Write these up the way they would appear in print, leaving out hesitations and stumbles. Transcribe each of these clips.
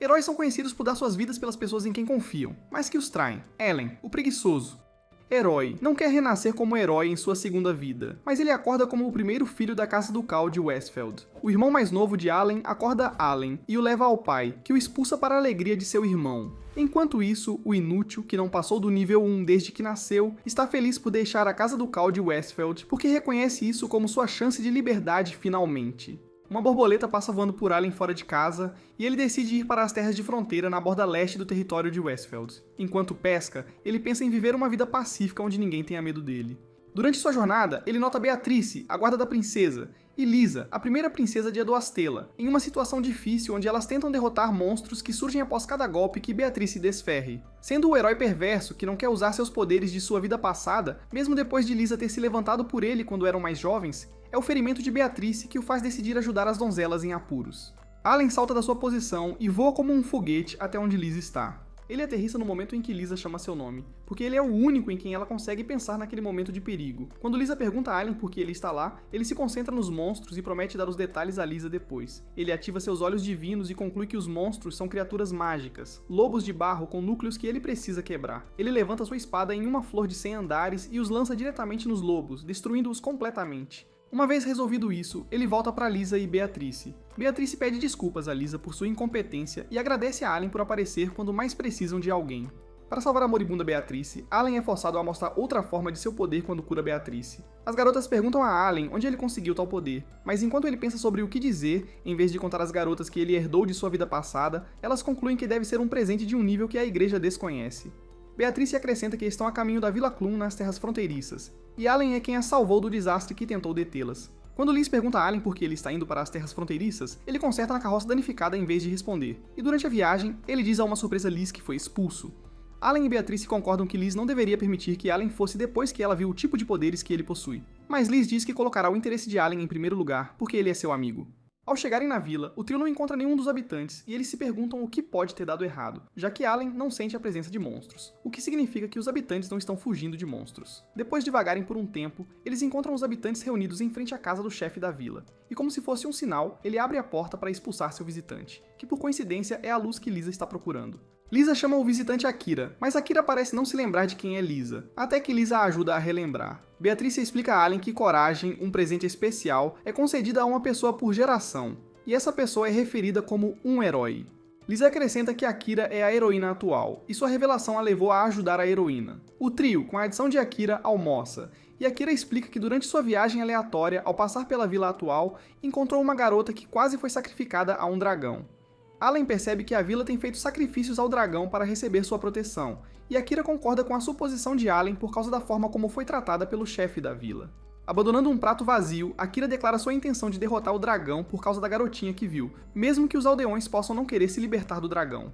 Heróis são conhecidos por dar suas vidas pelas pessoas em quem confiam, mas que os traem. Ellen, o preguiçoso. Herói, não quer renascer como herói em sua segunda vida, mas ele acorda como o primeiro filho da Casa Ducal de Westfield. O irmão mais novo de Allen acorda Allen e o leva ao pai, que o expulsa para a alegria de seu irmão. Enquanto isso, o inútil, que não passou do nível 1 desde que nasceu, está feliz por deixar a Casa Ducal de Westfield porque reconhece isso como sua chance de liberdade finalmente. Uma borboleta passa voando por Allen fora de casa, e ele decide ir para as terras de fronteira na borda leste do território de Westfield. Enquanto pesca, ele pensa em viver uma vida pacífica onde ninguém tenha medo dele. Durante sua jornada, ele nota Beatrice, a guarda da princesa, e Lisa, a primeira princesa de Edoastela, em uma situação difícil onde elas tentam derrotar monstros que surgem após cada golpe que Beatrice desferre. Sendo o herói perverso que não quer usar seus poderes de sua vida passada, mesmo depois de Lisa ter se levantado por ele quando eram mais jovens, é o ferimento de Beatrice que o faz decidir ajudar as donzelas em apuros. Allen salta da sua posição e voa como um foguete até onde Lisa está. Ele aterrissa no momento em que Lisa chama seu nome, porque ele é o único em quem ela consegue pensar naquele momento de perigo. Quando Lisa pergunta a Allen por que ele está lá, ele se concentra nos monstros e promete dar os detalhes a Lisa depois. Ele ativa seus olhos divinos e conclui que os monstros são criaturas mágicas, lobos de barro com núcleos que ele precisa quebrar. Ele levanta sua espada em uma flor de 100 andares e os lança diretamente nos lobos, destruindo-os completamente. Uma vez resolvido isso, ele volta para Lisa e Beatrice. Beatrice pede desculpas a Lisa por sua incompetência e agradece a Allen por aparecer quando mais precisam de alguém. Para salvar a moribunda Beatrice, Allen é forçado a mostrar outra forma de seu poder quando cura Beatrice. As garotas perguntam a Allen onde ele conseguiu tal poder, mas enquanto ele pensa sobre o que dizer, em vez de contar às garotas que ele herdou de sua vida passada, elas concluem que deve ser um presente de um nível que a igreja desconhece. Beatrice acrescenta que estão a caminho da Vila Clun nas terras fronteiriças, e Allen é quem a salvou do desastre que tentou detê-las. Quando Liz pergunta a Allen por que ele está indo para as terras fronteiriças, ele conserta na carroça danificada em vez de responder, e durante a viagem, ele diz a uma surpresa Liz que foi expulso. Allen e Beatrice concordam que Liz não deveria permitir que Allen fosse depois que ela viu o tipo de poderes que ele possui, mas Liz diz que colocará o interesse de Allen em primeiro lugar, porque ele é seu amigo. Ao chegarem na vila, o trio não encontra nenhum dos habitantes e eles se perguntam o que pode ter dado errado, já que Allen não sente a presença de monstros, o que significa que os habitantes não estão fugindo de monstros. Depois de vagarem por um tempo, eles encontram os habitantes reunidos em frente à casa do chefe da vila, e como se fosse um sinal, ele abre a porta para expulsar seu visitante, que por coincidência é a luz que Lisa está procurando. Lisa chama o visitante Akira, mas Akira parece não se lembrar de quem é Lisa, até que Lisa a ajuda a relembrar. Beatrice explica a Allen que coragem, um presente especial, é concedida a uma pessoa por geração, e essa pessoa é referida como um herói. Lisa acrescenta que Akira é a heroína atual, e sua revelação a levou a ajudar a heroína. O trio, com a adição de Akira, almoça, e Akira explica que durante sua viagem aleatória, ao passar pela vila atual, encontrou uma garota que quase foi sacrificada a um dragão. Allen percebe que a vila tem feito sacrifícios ao dragão para receber sua proteção, e Akira concorda com a suposição de Allen por causa da forma como foi tratada pelo chefe da vila. Abandonando um prato vazio, Akira declara sua intenção de derrotar o dragão por causa da garotinha que viu, mesmo que os aldeões possam não querer se libertar do dragão.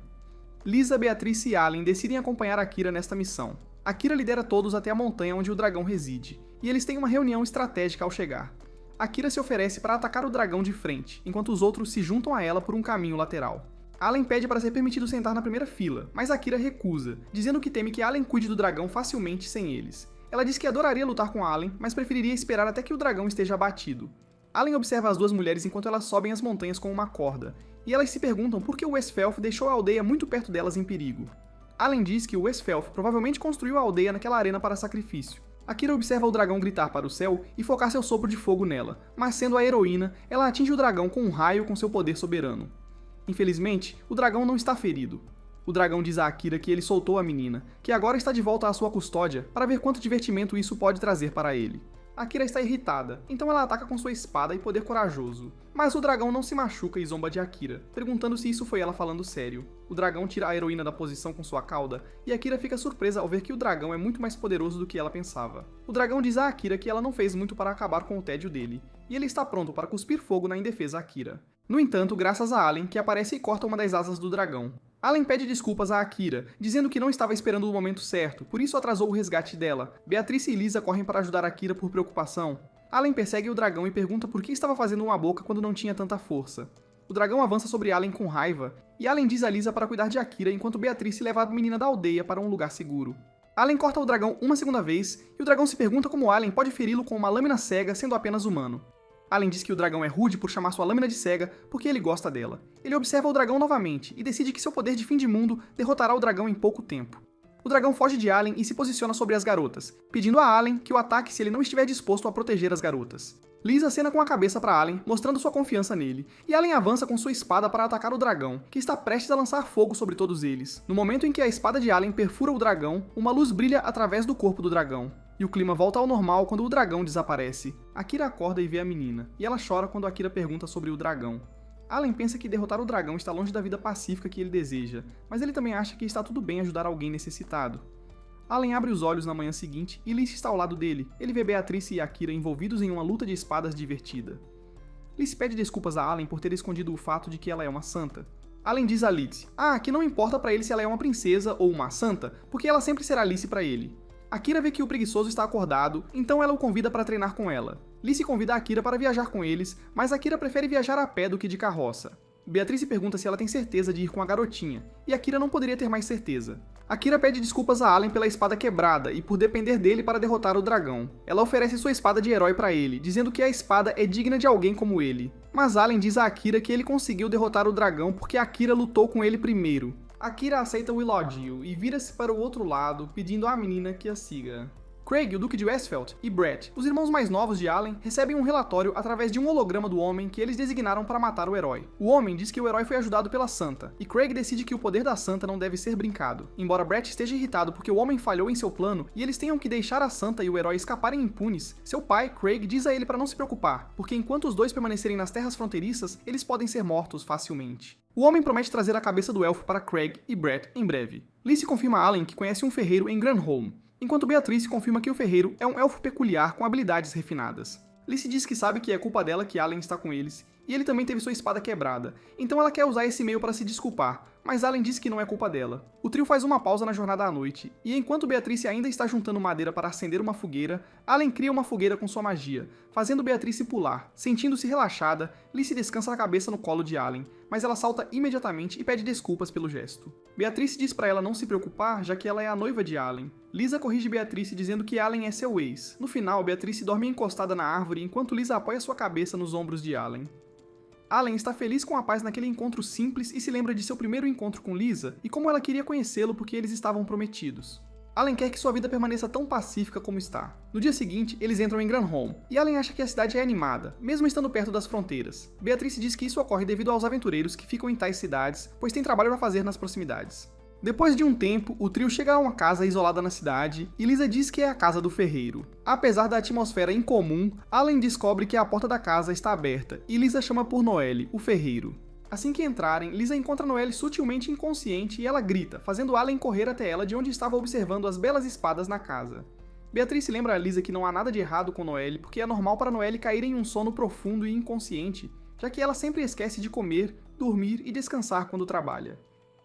Lisa, Beatrice e Allen decidem acompanhar Akira nesta missão. Akira lidera todos até a montanha onde o dragão reside, e eles têm uma reunião estratégica ao chegar. Akira se oferece para atacar o dragão de frente, enquanto os outros se juntam a ela por um caminho lateral. Allen pede para ser permitido sentar na primeira fila, mas Akira recusa, dizendo que teme que Allen cuide do dragão facilmente sem eles. Ela diz que adoraria lutar com Allen, mas preferiria esperar até que o dragão esteja abatido. Allen observa as duas mulheres enquanto elas sobem as montanhas com uma corda, e elas se perguntam por que o Westfelf deixou a aldeia muito perto delas em perigo. Allen diz que o Westfelf provavelmente construiu a aldeia naquela arena para sacrifício. Akira observa o dragão gritar para o céu e focar seu sopro de fogo nela, mas sendo a heroína, ela atinge o dragão com um raio com seu poder soberano. Infelizmente, o dragão não está ferido. O dragão diz a Akira que ele soltou a menina, que agora está de volta à sua custódia para ver quanto divertimento isso pode trazer para ele. Akira está irritada, então ela ataca com sua espada e poder corajoso. Mas o dragão não se machuca e zomba de Akira, perguntando se isso foi ela falando sério. O dragão tira a heroína da posição com sua cauda, e Akira fica surpresa ao ver que o dragão é muito mais poderoso do que ela pensava. O dragão diz a Akira que ela não fez muito para acabar com o tédio dele, e ele está pronto para cuspir fogo na indefesa Akira. No entanto, graças a Allen, que aparece e corta uma das asas do dragão. Allen pede desculpas a Akira, dizendo que não estava esperando o momento certo, por isso atrasou o resgate dela. Beatrice e Lisa correm para ajudar Akira por preocupação. Allen persegue o dragão e pergunta por que estava fazendo uma boca quando não tinha tanta força. O dragão avança sobre Allen com raiva, e Allen diz a Lisa para cuidar de Akira enquanto Beatrice leva a menina da aldeia para um lugar seguro. Allen corta o dragão uma segunda vez, e o dragão se pergunta como Allen pode feri-lo com uma lâmina cega sendo apenas humano. Allen diz que o dragão é rude por chamar sua lâmina de cega porque ele gosta dela. Ele observa o dragão novamente e decide que seu poder de fim de mundo derrotará o dragão em pouco tempo. O dragão foge de Allen e se posiciona sobre as garotas, pedindo a Allen que o ataque se ele não estiver disposto a proteger as garotas. Liz acena com a cabeça para Allen, mostrando sua confiança nele, e Allen avança com sua espada para atacar o dragão, que está prestes a lançar fogo sobre todos eles. No momento em que a espada de Allen perfura o dragão, uma luz brilha através do corpo do dragão. E o clima volta ao normal quando o dragão desaparece. Akira acorda e vê a menina, e ela chora quando Akira pergunta sobre o dragão. Allen pensa que derrotar o dragão está longe da vida pacífica que ele deseja, mas ele também acha que está tudo bem ajudar alguém necessitado. Allen abre os olhos na manhã seguinte e Liz está ao lado dele. Ele vê Beatrice e Akira envolvidos em uma luta de espadas divertida. Liz pede desculpas a Allen por ter escondido o fato de que ela é uma santa. Allen diz a Liz que não importa pra ele se ela é uma princesa ou uma santa, porque ela sempre será Liz pra ele. Akira vê que o preguiçoso está acordado, então ela o convida para treinar com ela. Liz convida Akira para viajar com eles, mas Akira prefere viajar a pé do que de carroça. Beatrice pergunta se ela tem certeza de ir com a garotinha, e Akira não poderia ter mais certeza. Akira pede desculpas a Allen pela espada quebrada e por depender dele para derrotar o dragão. Ela oferece sua espada de herói para ele, dizendo que a espada é digna de alguém como ele. Mas Allen diz a Akira que ele conseguiu derrotar o dragão porque Akira lutou com ele primeiro. Akira aceita o elogio e vira-se para o outro lado, pedindo à menina que a siga. Craig, o Duque de Westphal, e Brett, os irmãos mais novos de Allen, recebem um relatório através de um holograma do homem que eles designaram para matar o herói. O homem diz que o herói foi ajudado pela Santa, e Craig decide que o poder da Santa não deve ser brincado. Embora Brett esteja irritado porque o homem falhou em seu plano e eles tenham que deixar a Santa e o herói escaparem impunes, seu pai, Craig, diz a ele para não se preocupar, porque enquanto os dois permanecerem nas terras fronteiriças, eles podem ser mortos facilmente. O homem promete trazer a cabeça do elfo para Craig e Brett em breve. Liz confirma a Allen que conhece um ferreiro em Granholm, enquanto Beatrice confirma que o ferreiro é um elfo peculiar com habilidades refinadas. Liz diz que sabe que é culpa dela que Allen está com eles, e ele também teve sua espada quebrada, então ela quer usar esse meio para se desculpar, mas Allen diz que não é culpa dela. O trio faz uma pausa na jornada à noite, e enquanto Beatrice ainda está juntando madeira para acender uma fogueira, Allen cria uma fogueira com sua magia, fazendo Beatrice pular. Sentindo-se relaxada, Liz descansa a cabeça no colo de Allen, mas ela salta imediatamente e pede desculpas pelo gesto. Beatrice diz para ela não se preocupar, já que ela é a noiva de Allen. Lisa corrige Beatrice dizendo que Allen é seu ex. No final, Beatrice dorme encostada na árvore enquanto Lisa apoia sua cabeça nos ombros de Allen. Allen está feliz com a paz naquele encontro simples e se lembra de seu primeiro encontro com Lisa e como ela queria conhecê-lo porque eles estavam prometidos. Allen quer que sua vida permaneça tão pacífica como está. No dia seguinte, eles entram em Granholm, e Allen acha que a cidade é animada, mesmo estando perto das fronteiras. Beatrice diz que isso ocorre devido aos aventureiros que ficam em tais cidades, pois tem trabalho para fazer nas proximidades. Depois de um tempo, o trio chega a uma casa isolada na cidade, e Lisa diz que é a casa do ferreiro. Apesar da atmosfera incomum, Allen descobre que a porta da casa está aberta, e Lisa chama por Noelle, o ferreiro. Assim que entrarem, Lisa encontra Noelle sutilmente inconsciente e ela grita, fazendo Allen correr até ela de onde estava observando as belas espadas na casa. Beatrice lembra a Lisa que não há nada de errado com Noelle, porque é normal para Noelle cair em um sono profundo e inconsciente, já que ela sempre esquece de comer, dormir e descansar quando trabalha.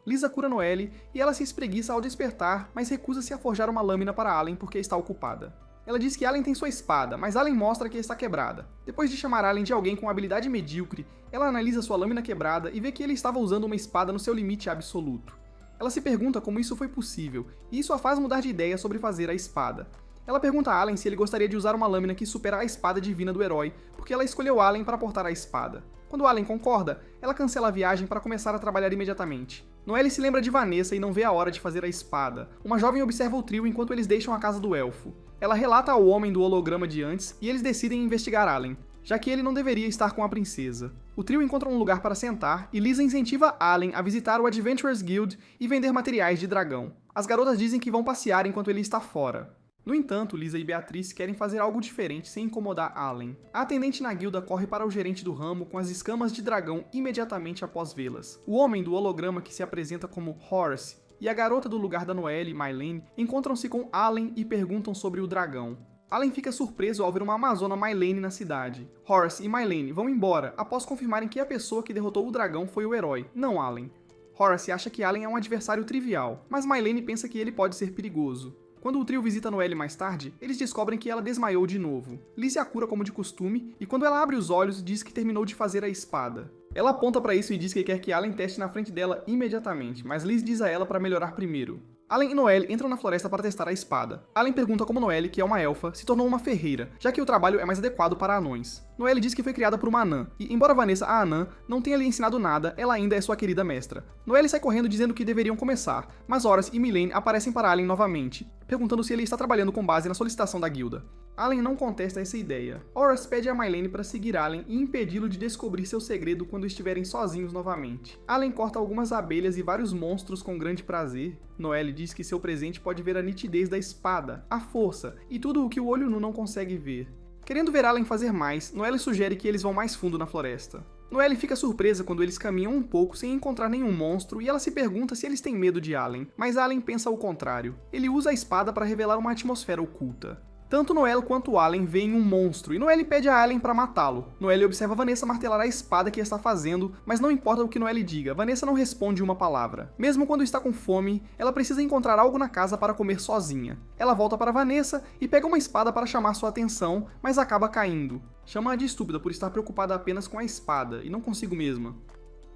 Lisa cura Noelle e ela se espreguiça ao despertar, mas recusa-se a forjar uma lâmina para Allen porque está ocupada. Ela diz que Allen tem sua espada, mas Allen mostra que está quebrada. Depois de chamar Allen de alguém com habilidade medíocre, ela analisa sua lâmina quebrada e vê que ele estava usando uma espada no seu limite absoluto. Ela se pergunta como isso foi possível, e isso a faz mudar de ideia sobre fazer a espada. Ela pergunta a Allen se ele gostaria de usar uma lâmina que supera a espada divina do herói, porque ela escolheu Allen para portar a espada. Quando Allen concorda, ela cancela a viagem para começar a trabalhar imediatamente. Noelle se lembra de Vanessa e não vê a hora de fazer a espada. Uma jovem observa o trio enquanto eles deixam a casa do elfo. Ela relata ao homem do holograma de antes e eles decidem investigar Allen, já que ele não deveria estar com a princesa. O trio encontra um lugar para sentar e Lisa incentiva Allen a visitar o Adventurers Guild e vender materiais de dragão. As garotas dizem que vão passear enquanto ele está fora. No entanto, Lisa e Beatrice querem fazer algo diferente sem incomodar Allen. A atendente na guilda corre para o gerente do ramo com as escamas de dragão imediatamente após vê-las. O homem do holograma que se apresenta como Horace e a garota do lugar da Noelle, Mylene, encontram-se com Allen e perguntam sobre o dragão. Allen fica surpreso ao ver uma amazona Mylene na cidade. Horace e Mylene vão embora após confirmarem que a pessoa que derrotou o dragão foi o herói, não Allen. Horace acha que Allen é um adversário trivial, mas Mylene pensa que ele pode ser perigoso. Quando o trio visita Noelle mais tarde, eles descobrem que ela desmaiou de novo. Liz a cura como de costume, e quando ela abre os olhos, diz que terminou de fazer a espada. Ela aponta para isso e diz que quer que Allen teste na frente dela imediatamente, mas Liz diz a ela para melhorar primeiro. Allen e Noelle entram na floresta para testar a espada. Allen pergunta como Noelle, que é uma elfa, se tornou uma ferreira, já que o trabalho é mais adequado para anões. Noelle diz que foi criada por uma anã, e embora Vanessa, a anã, não tenha lhe ensinado nada, ela ainda é sua querida mestra. Noelle sai correndo dizendo que deveriam começar, mas Horace e Mylene aparecem para Allen novamente, perguntando se ele está trabalhando com base na solicitação da guilda. Allen não contesta essa ideia. Horace pede a Mylene para seguir Allen e impedi-lo de descobrir seu segredo quando estiverem sozinhos novamente. Allen corta algumas abelhas e vários monstros com grande prazer. Noelle diz que seu presente pode ver a nitidez da espada, a força e tudo o que o olho nu não consegue ver. Querendo ver Allen fazer mais, Noelle sugere que eles vão mais fundo na floresta. Noelle fica surpresa quando eles caminham um pouco sem encontrar nenhum monstro e ela se pergunta se eles têm medo de Allen, mas Allen pensa o contrário. Ele usa a espada para revelar uma atmosfera oculta. Tanto Noelle quanto Allen veem um monstro, e Noelle pede a Allen para matá-lo. Noelle observa Vanessa martelar a espada que está fazendo, mas não importa o que Noelle diga, Vanessa não responde uma palavra. Mesmo quando está com fome, ela precisa encontrar algo na casa para comer sozinha. Ela volta para Vanessa e pega uma espada para chamar sua atenção, mas acaba caindo. Chama-a de estúpida por estar preocupada apenas com a espada, e não consigo mesma.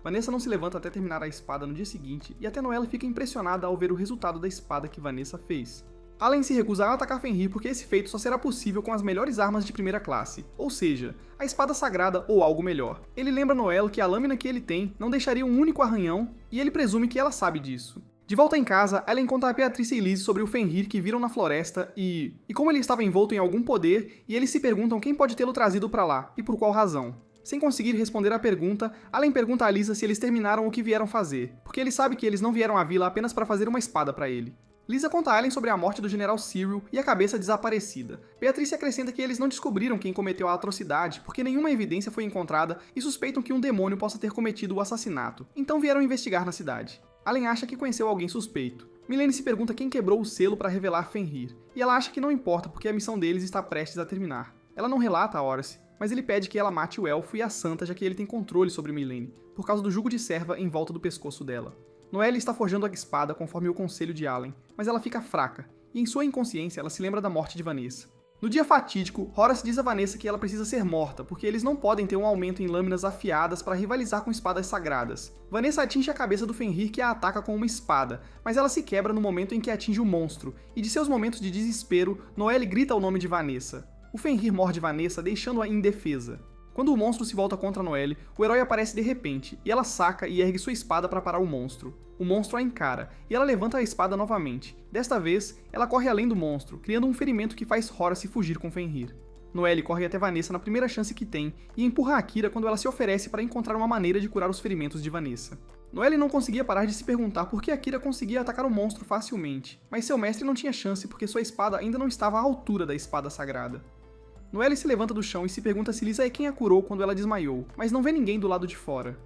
Vanessa não se levanta até terminar a espada no dia seguinte, e até Noelle fica impressionada ao ver o resultado da espada que Vanessa fez. Allen se recusa a atacar Fenrir porque esse feito só será possível com as melhores armas de primeira classe, ou seja, a espada sagrada ou algo melhor. Ele lembra Noelle que a lâmina que ele tem não deixaria um único arranhão, e ele presume que ela sabe disso. De volta em casa, Allen conta a Beatrice e Liz sobre o Fenrir que viram na floresta e como ele estava envolto em algum poder, e eles se perguntam quem pode tê-lo trazido para lá, e por qual razão. Sem conseguir responder à pergunta, Allen pergunta a Lisa se eles terminaram o que vieram fazer, porque ele sabe que eles não vieram à vila apenas para fazer uma espada para ele. Lisa conta a Allen sobre a morte do general Cyril e a cabeça desaparecida. Beatrice acrescenta que eles não descobriram quem cometeu a atrocidade, porque nenhuma evidência foi encontrada e suspeitam que um demônio possa ter cometido o assassinato, então vieram investigar na cidade. Allen acha que conheceu alguém suspeito. Mylene se pergunta quem quebrou o selo para revelar Fenrir, e ela acha que não importa porque a missão deles está prestes a terminar. Ela não relata a Horace, mas ele pede que ela mate o elfo e a santa já que ele tem controle sobre Mylene, por causa do jugo de serva em volta do pescoço dela. Noelle está forjando a espada conforme o conselho de Allen, mas ela fica fraca, e em sua inconsciência ela se lembra da morte de Vanessa. No dia fatídico, Horace diz a Vanessa que ela precisa ser morta, porque eles não podem ter um aumento em lâminas afiadas para rivalizar com espadas sagradas. Vanessa atinge a cabeça do Fenrir que a ataca com uma espada, mas ela se quebra no momento em que atinge o monstro, e de seus momentos de desespero, Noelle grita o nome de Vanessa. O Fenrir morde Vanessa, deixando-a indefesa. Quando o monstro se volta contra Noelle, o herói aparece de repente, e ela saca e ergue sua espada para parar o monstro. O monstro a encara, e ela levanta a espada novamente. Desta vez, ela corre além do monstro, criando um ferimento que faz Horace fugir com Fenrir. Noelle corre até Vanessa na primeira chance que tem, e empurra Akira quando ela se oferece para encontrar uma maneira de curar os ferimentos de Vanessa. Noelle não conseguia parar de se perguntar por que Akira conseguia atacar o monstro facilmente, mas seu mestre não tinha chance porque sua espada ainda não estava à altura da espada sagrada. Noelle se levanta do chão e se pergunta se Lisa é quem a curou quando ela desmaiou, mas não vê ninguém do lado de fora.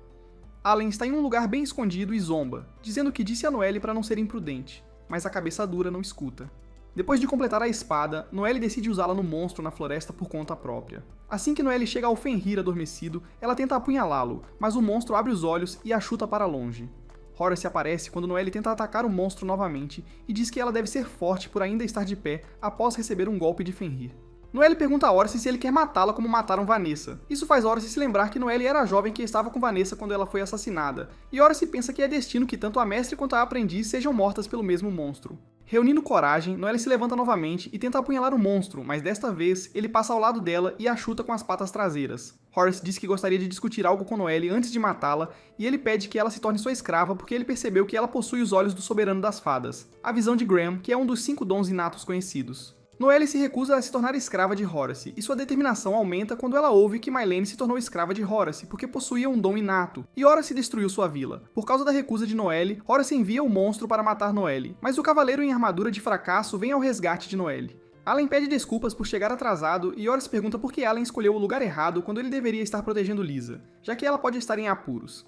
Allen está em um lugar bem escondido e zomba, dizendo que disse a Noelle para não ser imprudente, mas a cabeça dura não escuta. Depois de completar a espada, Noelle decide usá-la no monstro na floresta por conta própria. Assim que Noelle chega ao Fenrir adormecido, ela tenta apunhalá-lo, mas o monstro abre os olhos e a chuta para longe. Horace aparece quando Noelle tenta atacar o monstro novamente e diz que ela deve ser forte por ainda estar de pé após receber um golpe de Fenrir. Noelle pergunta a Horace se ele quer matá-la como mataram Vanessa. Isso faz Horace se lembrar que Noelle era a jovem que estava com Vanessa quando ela foi assassinada, e Horace pensa que é destino que tanto a mestre quanto a aprendiz sejam mortas pelo mesmo monstro. Reunindo coragem, Noelle se levanta novamente e tenta apunhalar o monstro, mas desta vez ele passa ao lado dela e a chuta com as patas traseiras. Horace diz que gostaria de discutir algo com Noelle antes de matá-la, e ele pede que ela se torne sua escrava porque ele percebeu que ela possui os olhos do soberano das fadas, a visão de Graham, que é um dos 5 dons inatos conhecidos. Noelle se recusa a se tornar escrava de Horace, e sua determinação aumenta quando ela ouve que Mylene se tornou escrava de Horace porque possuía um dom inato, e Horace destruiu sua vila. Por causa da recusa de Noelle, Horace envia o monstro para matar Noelle, mas o cavaleiro em armadura de fracasso vem ao resgate de Noelle. Allen pede desculpas por chegar atrasado e Horace pergunta por que Allen escolheu o lugar errado quando ele deveria estar protegendo Lisa, já que ela pode estar em apuros.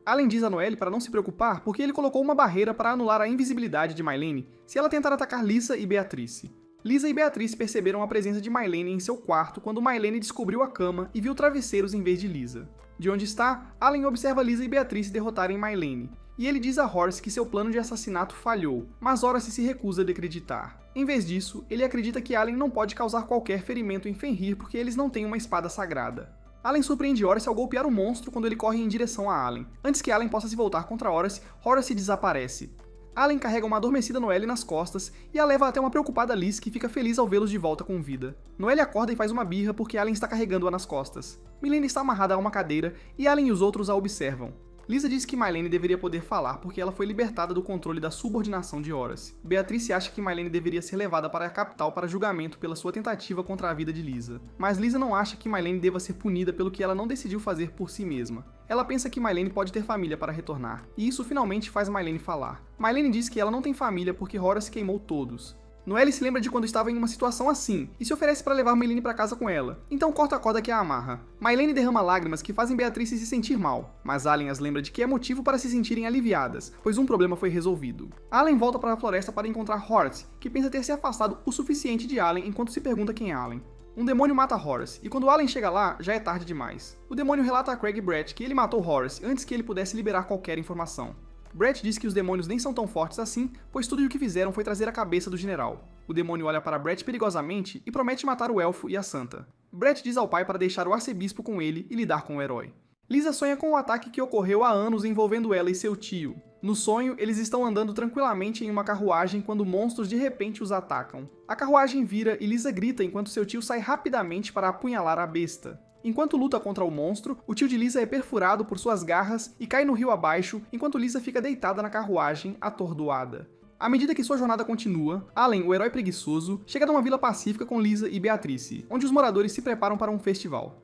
Allen diz a Noelle para não se preocupar porque ele colocou uma barreira para anular a invisibilidade de Mylene se ela tentar atacar Lisa e Beatrice. Lisa e Beatrice perceberam a presença de Mylene em seu quarto quando Mylene descobriu a cama e viu travesseiros em vez de Lisa. De onde está, Allen observa Lisa e Beatrice derrotarem Mylene, e ele diz a Horace que seu plano de assassinato falhou, mas Horace se recusa a acreditar. Em vez disso, ele acredita que Allen não pode causar qualquer ferimento em Fenrir porque eles não têm uma espada sagrada. Allen surpreende Horace ao golpear o monstro quando ele corre em direção a Allen. Antes que Allen possa se voltar contra Horace, Horace desaparece. Allen carrega uma adormecida Noelle nas costas e a leva até uma preocupada Liz, que fica feliz ao vê-los de volta com vida. Noelle acorda e faz uma birra porque Allen está carregando-a nas costas. Milene está amarrada a uma cadeira e Allen e os outros a observam. Lisa diz que Mylene deveria poder falar porque ela foi libertada do controle da subordinação de Horace. Beatrice acha que Mylene deveria ser levada para a capital para julgamento pela sua tentativa contra a vida de Lisa. Mas Lisa não acha que Mylene deva ser punida pelo que ela não decidiu fazer por si mesma. Ela pensa que Mylene pode ter família para retornar, e isso finalmente faz Mylene falar. Mylene diz que ela não tem família porque Horace queimou todos. Noelle se lembra de quando estava em uma situação assim, e se oferece para levar Mylene para casa com ela, então corta a corda que a amarra. Mylene derrama lágrimas que fazem Beatrice se sentir mal, mas Allen as lembra de que é motivo para se sentirem aliviadas, pois um problema foi resolvido. Allen volta para a floresta para encontrar Horace, que pensa ter se afastado o suficiente de Allen enquanto se pergunta quem é Allen. Um demônio mata Horace, e quando Allen chega lá, já é tarde demais. O demônio relata a Craig e Brett que ele matou Horace antes que ele pudesse liberar qualquer informação. Brett diz que os demônios nem são tão fortes assim, pois tudo o que fizeram foi trazer a cabeça do general. O demônio olha para Brett perigosamente e promete matar o elfo e a santa. Brett diz ao pai para deixar o arcebispo com ele e lidar com o herói. Lisa sonha com o ataque que ocorreu há anos envolvendo ela e seu tio. No sonho, eles estão andando tranquilamente em uma carruagem quando monstros de repente os atacam. A carruagem vira e Lisa grita enquanto seu tio sai rapidamente para apunhalar a besta. Enquanto luta contra o monstro, o tio de Lisa é perfurado por suas garras e cai no rio abaixo, enquanto Lisa fica deitada na carruagem, atordoada. À medida que sua jornada continua, Allen, o herói preguiçoso, chega numa vila pacífica com Lisa e Beatrice, onde os moradores se preparam para um festival.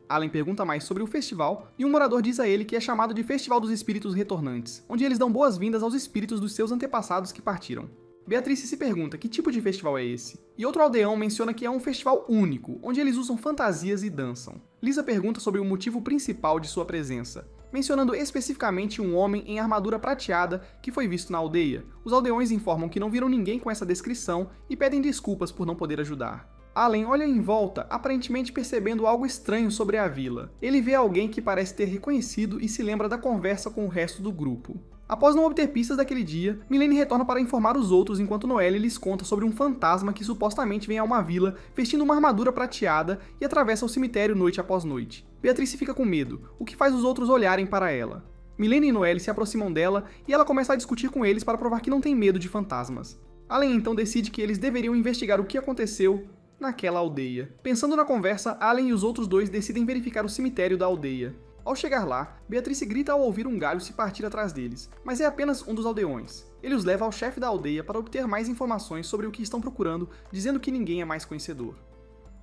Allen pergunta mais sobre o festival, e um morador diz a ele que é chamado de Festival dos Espíritos Retornantes, onde eles dão boas-vindas aos espíritos dos seus antepassados que partiram. Beatrice se pergunta que tipo de festival é esse, e outro aldeão menciona que é um festival único, onde eles usam fantasias e dançam. Lisa pergunta sobre o motivo principal de sua presença, mencionando especificamente um homem em armadura prateada que foi visto na aldeia. Os aldeões informam que não viram ninguém com essa descrição e pedem desculpas por não poder ajudar. Allen olha em volta, aparentemente percebendo algo estranho sobre a vila. Ele vê alguém que parece ter reconhecido e se lembra da conversa com o resto do grupo. Após não obter pistas daquele dia, Milene retorna para informar os outros enquanto Noelle lhes conta sobre um fantasma que supostamente vem a uma vila vestindo uma armadura prateada e atravessa o cemitério noite após noite. Beatrice fica com medo, o que faz os outros olharem para ela. Milene e Noelle se aproximam dela e ela começa a discutir com eles para provar que não tem medo de fantasmas. Allen então decide que eles deveriam investigar o que aconteceu naquela aldeia. Pensando na conversa, Allen e os outros dois decidem verificar o cemitério da aldeia. Ao chegar lá, Beatrice grita ao ouvir um galho se partir atrás deles, mas é apenas um dos aldeões. Ele os leva ao chefe da aldeia para obter mais informações sobre o que estão procurando, dizendo que ninguém é mais conhecedor.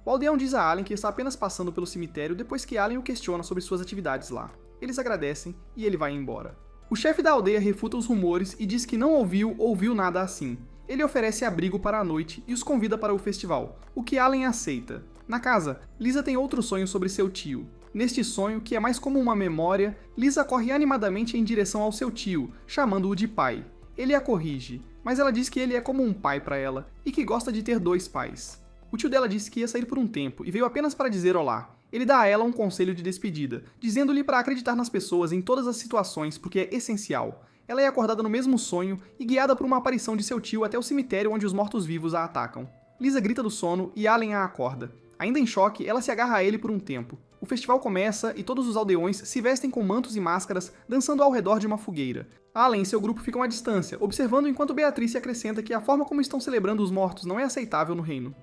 O aldeão diz a Allen que está apenas passando pelo cemitério depois que Allen o questiona sobre suas atividades lá. Eles agradecem e ele vai embora. O chefe da aldeia refuta os rumores e diz que não ouviu nada assim. Ele oferece abrigo para a noite e os convida para o festival, o que Allen aceita. Na casa, Lisa tem outro sonho sobre seu tio. Neste sonho, que é mais como uma memória, Lisa corre animadamente em direção ao seu tio, chamando-o de pai. Ele a corrige, mas ela diz que ele é como um pai para ela, e que gosta de ter dois pais. O tio dela disse que ia sair por um tempo, e veio apenas para dizer olá. Ele dá a ela um conselho de despedida, dizendo-lhe para acreditar nas pessoas em todas as situações, porque é essencial. Ela é acordada no mesmo sonho e guiada por uma aparição de seu tio até o cemitério onde os mortos-vivos a atacam. Lisa grita do sono e Allen a acorda. Ainda em choque, ela se agarra a ele por um tempo. O festival começa e todos os aldeões se vestem com mantos e máscaras, dançando ao redor de uma fogueira. Allen e seu grupo ficam à distância, observando enquanto Beatrice acrescenta que a forma como estão celebrando os mortos não é aceitável no reino.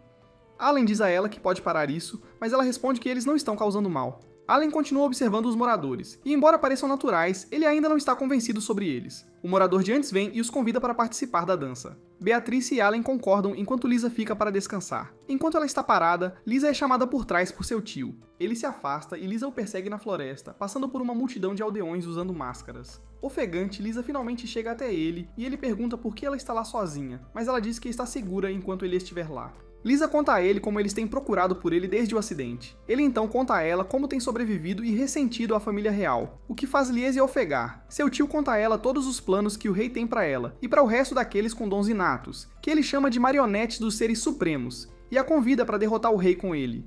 Allen diz a ela que pode parar isso, mas ela responde que eles não estão causando mal. Allen continua observando os moradores, e embora pareçam naturais, ele ainda não está convencido sobre eles. O morador de antes vem e os convida para participar da dança. Beatrice e Allen concordam enquanto Lisa fica para descansar. Enquanto ela está parada, Lisa é chamada por trás por seu tio. Ele se afasta e Lisa o persegue na floresta, passando por uma multidão de aldeões usando máscaras. Ofegante, Lisa finalmente chega até ele e ele pergunta por que ela está lá sozinha, mas ela diz que está segura enquanto ele estiver lá. Lisa conta a ele como eles têm procurado por ele desde o acidente. Ele então conta a ela como tem sobrevivido e ressentido a família real, o que faz Liese ofegar. Seu tio conta a ela todos os planos que o rei tem para ela, e para o resto daqueles com dons inatos, que ele chama de marionetes dos seres supremos, e a convida para derrotar o rei com ele.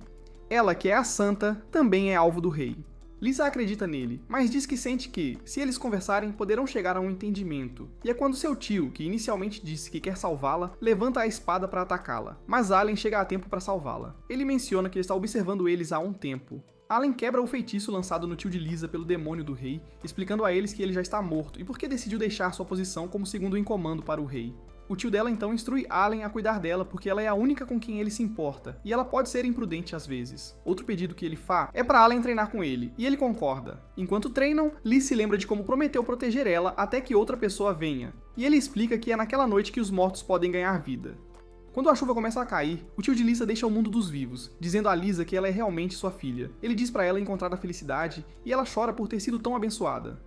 Ela, que é a santa, também é alvo do rei. Lisa acredita nele, mas diz que sente que, se eles conversarem, poderão chegar a um entendimento. E é quando seu tio, que inicialmente disse que quer salvá-la, levanta a espada para atacá-la. Mas Allen chega a tempo para salvá-la. Ele menciona que está observando eles há um tempo. Allen quebra o feitiço lançado no tio de Lisa pelo demônio do rei, explicando a eles que ele já está morto e por que decidiu deixar sua posição como segundo em comando para o rei. O tio dela então instrui Allen a cuidar dela porque ela é a única com quem ele se importa, e ela pode ser imprudente às vezes. Outro pedido que ele faz é para Allen treinar com ele, e ele concorda. Enquanto treinam, Liz se lembra de como prometeu proteger ela até que outra pessoa venha, e ele explica que é naquela noite que os mortos podem ganhar vida. Quando a chuva começa a cair, o tio de Lisa deixa o mundo dos vivos, dizendo a Lisa que ela é realmente sua filha. Ele diz para ela encontrar a felicidade, e ela chora por ter sido tão abençoada.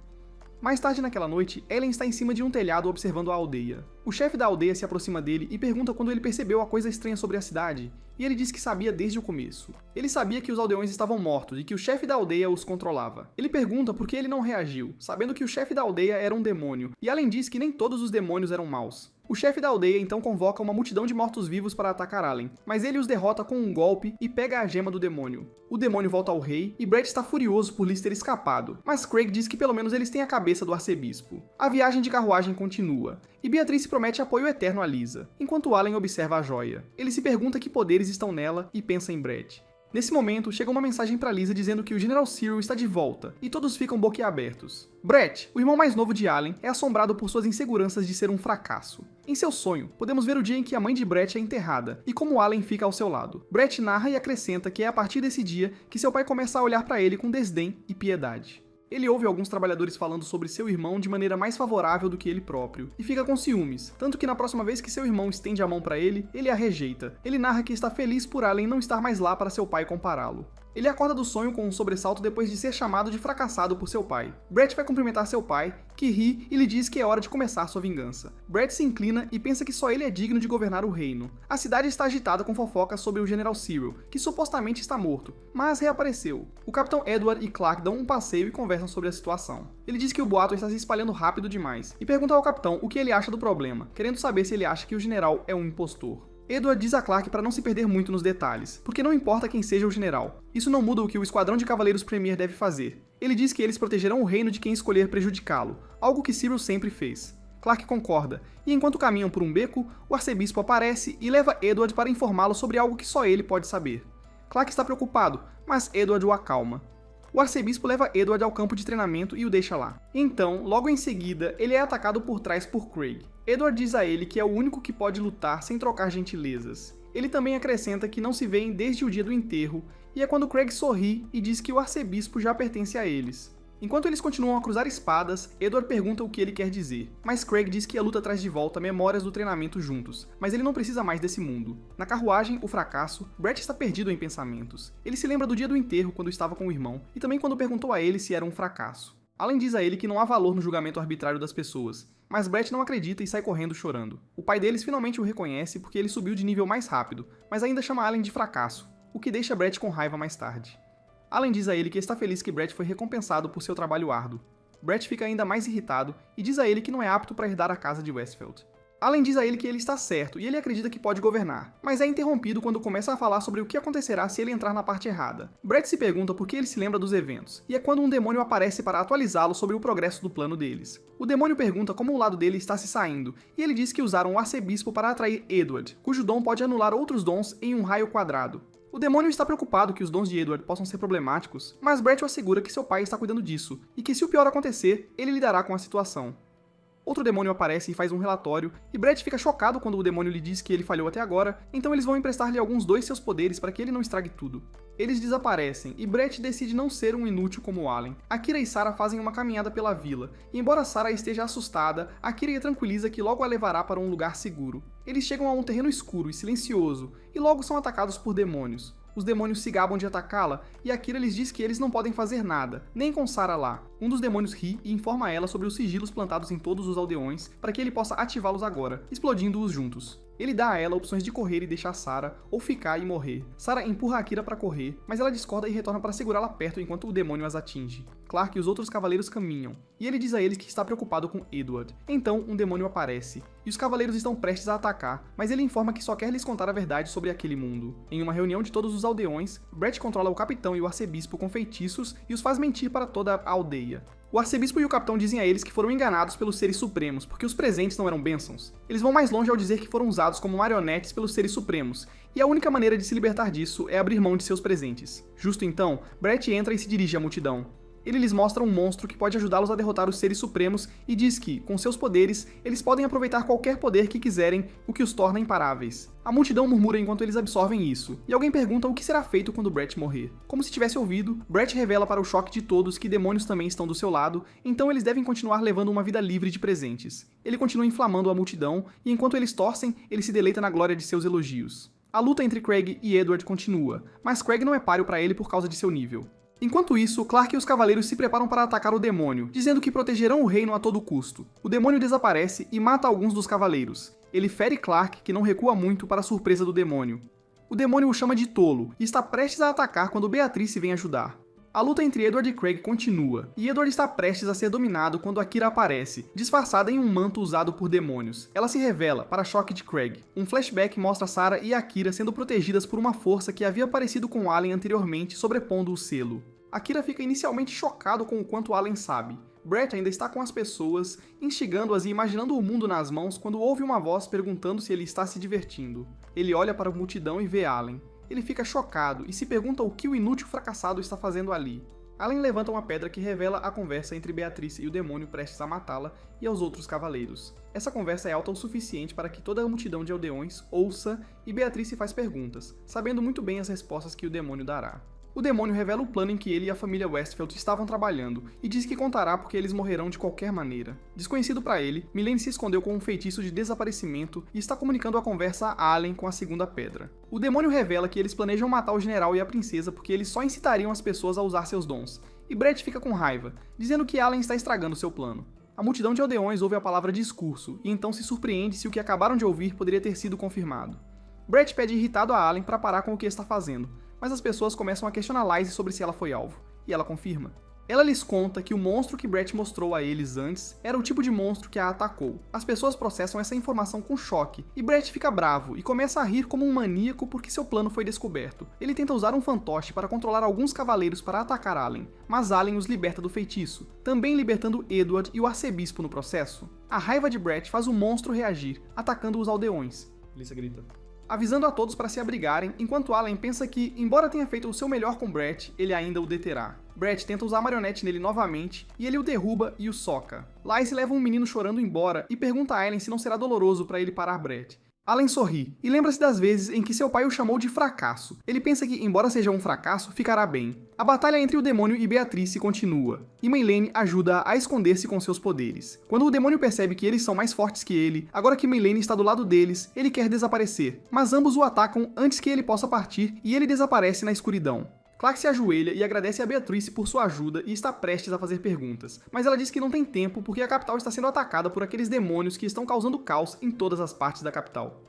Mais tarde naquela noite, Ellen está em cima de um telhado observando a aldeia. O chefe da aldeia se aproxima dele e pergunta quando ele percebeu a coisa estranha sobre a cidade, e ele diz que sabia desde o começo. Ele sabia que os aldeões estavam mortos e que o chefe da aldeia os controlava. Ele pergunta por que ele não reagiu, sabendo que o chefe da aldeia era um demônio, e Allen diz que nem todos os demônios eram maus. O chefe da aldeia então convoca uma multidão de mortos-vivos para atacar Allen, mas ele os derrota com um golpe e pega a gema do demônio. O demônio volta ao rei e Brett está furioso por Liz ter escapado, mas Craig diz que pelo menos eles têm a cabeça do arcebispo. A viagem de carruagem continua, e Beatrice promete apoio eterno a Lisa, enquanto Allen observa a joia. Ele se pergunta que poderes estão nela e pensa em Brett. Nesse momento, chega uma mensagem para Lisa dizendo que o General Cyril está de volta, e todos ficam boquiabertos. Brett, o irmão mais novo de Allen, é assombrado por suas inseguranças de ser um fracasso. Em seu sonho, podemos ver o dia em que a mãe de Brett é enterrada, e como Allen fica ao seu lado. Brett narra e acrescenta que é a partir desse dia que seu pai começa a olhar para ele com desdém e piedade. Ele ouve alguns trabalhadores falando sobre seu irmão de maneira mais favorável do que ele próprio, e fica com ciúmes, tanto que na próxima vez que seu irmão estende a mão para ele a rejeita. Ele narra que está feliz por Allen não estar mais lá para seu pai compará-lo. Ele acorda do sonho com um sobressalto depois de ser chamado de fracassado por seu pai. Brett vai cumprimentar seu pai, que ri e lhe diz que é hora de começar sua vingança. Brett se inclina e pensa que só ele é digno de governar o reino. A cidade está agitada com fofocas sobre o General Cyril, que supostamente está morto, mas reapareceu. O Capitão Edward e Clark dão um passeio e conversam sobre a situação. Ele diz que o boato está se espalhando rápido demais, e pergunta ao capitão o que ele acha do problema, querendo saber se ele acha que o general é um impostor. Edward diz a Clark para não se perder muito nos detalhes, porque não importa quem seja o general. Isso não muda o que o Esquadrão de Cavaleiros Premier deve fazer. Ele diz que eles protegerão o reino de quem escolher prejudicá-lo, algo que Cyril sempre fez. Clark concorda, e enquanto caminham por um beco, o arcebispo aparece e leva Edward para informá-lo sobre algo que só ele pode saber. Clark está preocupado, mas Edward o acalma. O arcebispo leva Edward ao campo de treinamento e o deixa lá. Então, logo em seguida, ele é atacado por trás por Craig. Edward diz a ele que é o único que pode lutar sem trocar gentilezas. Ele também acrescenta que não se veem desde o dia do enterro, e é quando Craig sorri e diz que o arcebispo já pertence a eles. Enquanto eles continuam a cruzar espadas, Edward pergunta o que ele quer dizer, mas Craig diz que a luta traz de volta memórias do treinamento juntos, mas ele não precisa mais desse mundo. Na carruagem, o fracasso, Brett está perdido em pensamentos. Ele se lembra do dia do enterro quando estava com o irmão, e também quando perguntou a ele se era um fracasso. Allen diz a ele que não há valor no julgamento arbitrário das pessoas, mas Brett não acredita e sai correndo chorando. O pai deles finalmente o reconhece porque ele subiu de nível mais rápido, mas ainda chama Allen de fracasso, o que deixa Brett com raiva mais tarde. Allen diz a ele que está feliz que Brett foi recompensado por seu trabalho árduo. Brett fica ainda mais irritado e diz a ele que não é apto para herdar a casa de Westfield. Allen diz a ele que ele está certo e ele acredita que pode governar, mas é interrompido quando começa a falar sobre o que acontecerá se ele entrar na parte errada. Brett se pergunta por que ele se lembra dos eventos, e é quando um demônio aparece para atualizá-lo sobre o progresso do plano deles. O demônio pergunta como o lado dele está se saindo, e ele diz que usaram o arcebispo para atrair Edward, cujo dom pode anular outros dons em um raio quadrado. O demônio está preocupado que os dons de Edward possam ser problemáticos, mas Brett o assegura que seu pai está cuidando disso, e que se o pior acontecer, ele lidará com a situação. Outro demônio aparece e faz um relatório, e Brett fica chocado quando o demônio lhe diz que ele falhou até agora, então eles vão emprestar-lhe alguns dos seus poderes para que ele não estrague tudo. Eles desaparecem, e Brett decide não ser um inútil como Allen. Akira e Sarah fazem uma caminhada pela vila, e embora Sarah esteja assustada, Akira a tranquiliza que logo a levará para um lugar seguro. Eles chegam a um terreno escuro e silencioso, e logo são atacados por demônios. Os demônios se gabam de atacá-la, e Akira lhes diz que eles não podem fazer nada, nem com Sarah lá. Um dos demônios ri e informa ela sobre os sigilos plantados em todos os aldeões para que ele possa ativá-los agora, explodindo-os juntos. Ele dá a ela opções de correr e deixar Sarah, ou ficar e morrer. Sarah empurra Akira para correr, mas ela discorda e retorna para segurá-la perto enquanto o demônio as atinge. Clark e os outros cavaleiros caminham, e ele diz a eles que está preocupado com Edward. Então, um demônio aparece, e os cavaleiros estão prestes a atacar, mas ele informa que só quer lhes contar a verdade sobre aquele mundo. Em uma reunião de todos os aldeões, Brett controla o capitão e o arcebispo com feitiços e os faz mentir para toda a aldeia. cadeia. O arcebispo e o capitão dizem a eles que foram enganados pelos seres supremos, porque os presentes não eram bênçãos. Eles vão mais longe ao dizer que foram usados como marionetes pelos seres supremos, e a única maneira de se libertar disso é abrir mão de seus presentes. Justo então, Brett entra e se dirige à multidão. Ele lhes mostra um monstro que pode ajudá-los a derrotar os seres supremos e diz que, com seus poderes, eles podem aproveitar qualquer poder que quiserem, o que os torna imparáveis. A multidão murmura enquanto eles absorvem isso, e alguém pergunta o que será feito quando Brett morrer. Como se tivesse ouvido, Brett revela para o choque de todos que demônios também estão do seu lado, então eles devem continuar levando uma vida livre de presentes. Ele continua inflamando a multidão, e enquanto eles torcem, ele se deleita na glória de seus elogios. A luta entre Craig e Edward continua, mas Craig não é páreo para ele por causa de seu nível. Enquanto isso, Clark e os cavaleiros se preparam para atacar o demônio, dizendo que protegerão o reino a todo custo. O demônio desaparece e mata alguns dos cavaleiros. Ele fere Clark, que não recua muito para a surpresa do demônio. O demônio o chama de tolo e está prestes a atacar quando Beatrice vem ajudar. A luta entre Edward e Craig continua, e Edward está prestes a ser dominado quando Akira aparece, disfarçada em um manto usado por demônios. Ela se revela, para choque de Craig. Um flashback mostra Sarah e Akira sendo protegidas por uma força que havia aparecido com Allen anteriormente, sobrepondo o selo. Akira fica inicialmente chocado com o quanto Allen sabe. Brett ainda está com as pessoas, instigando-as e imaginando o mundo nas mãos quando ouve uma voz perguntando se ele está se divertindo. Ele olha para a multidão e vê Allen. Ele fica chocado e se pergunta o que o inútil fracassado está fazendo ali. Allen levanta uma pedra que revela a conversa entre Beatrice e o demônio prestes a matá-la e aos outros cavaleiros. Essa conversa é alta o suficiente para que toda a multidão de aldeões ouça e Beatrice faz perguntas, sabendo muito bem as respostas que o demônio dará. O demônio revela o plano em que ele e a família Westfield estavam trabalhando e diz que contará porque eles morrerão de qualquer maneira. Desconhecido para ele, Mylene se escondeu com um feitiço de desaparecimento e está comunicando a conversa a Allen com a segunda pedra. O demônio revela que eles planejam matar o general e a princesa porque eles só incitariam as pessoas a usar seus dons. E Brett fica com raiva, dizendo que Allen está estragando seu plano. A multidão de aldeões ouve a palavra discurso e então se surpreende se o que acabaram de ouvir poderia ter sido confirmado. Brett pede irritado a Allen para parar com o que está fazendo, mas as pessoas começam a questionar Lizzie sobre se ela foi alvo, e ela confirma. Ela lhes conta que o monstro que Brett mostrou a eles antes era o tipo de monstro que a atacou. As pessoas processam essa informação com choque, e Brett fica bravo e começa a rir como um maníaco porque seu plano foi descoberto. Ele tenta usar um fantoche para controlar alguns cavaleiros para atacar Allen, mas Allen os liberta do feitiço, também libertando Edward e o arcebispo no processo. A raiva de Brett faz o monstro reagir, atacando os aldeões. Lisa grita, avisando a todos para se abrigarem, enquanto Allen pensa que, embora tenha feito o seu melhor com Brett, ele ainda o deterá. Brett tenta usar a marionete nele novamente, e ele o derruba e o soca. Lizzie leva um menino chorando embora e pergunta a Allen se não será doloroso para ele parar Brett. Allen sorri, e lembra-se das vezes em que seu pai o chamou de fracasso. Ele pensa que, embora seja um fracasso, ficará bem. A batalha entre o demônio e Beatrice continua, e Mylene ajuda a esconder-se com seus poderes. Quando o demônio percebe que eles são mais fortes que ele, agora que Mylene está do lado deles, ele quer desaparecer, mas ambos o atacam antes que ele possa partir e ele desaparece na escuridão. Clark se ajoelha e agradece a Beatrice por sua ajuda e está prestes a fazer perguntas, mas ela diz que não tem tempo porque a capital está sendo atacada por aqueles demônios que estão causando caos em todas as partes da capital.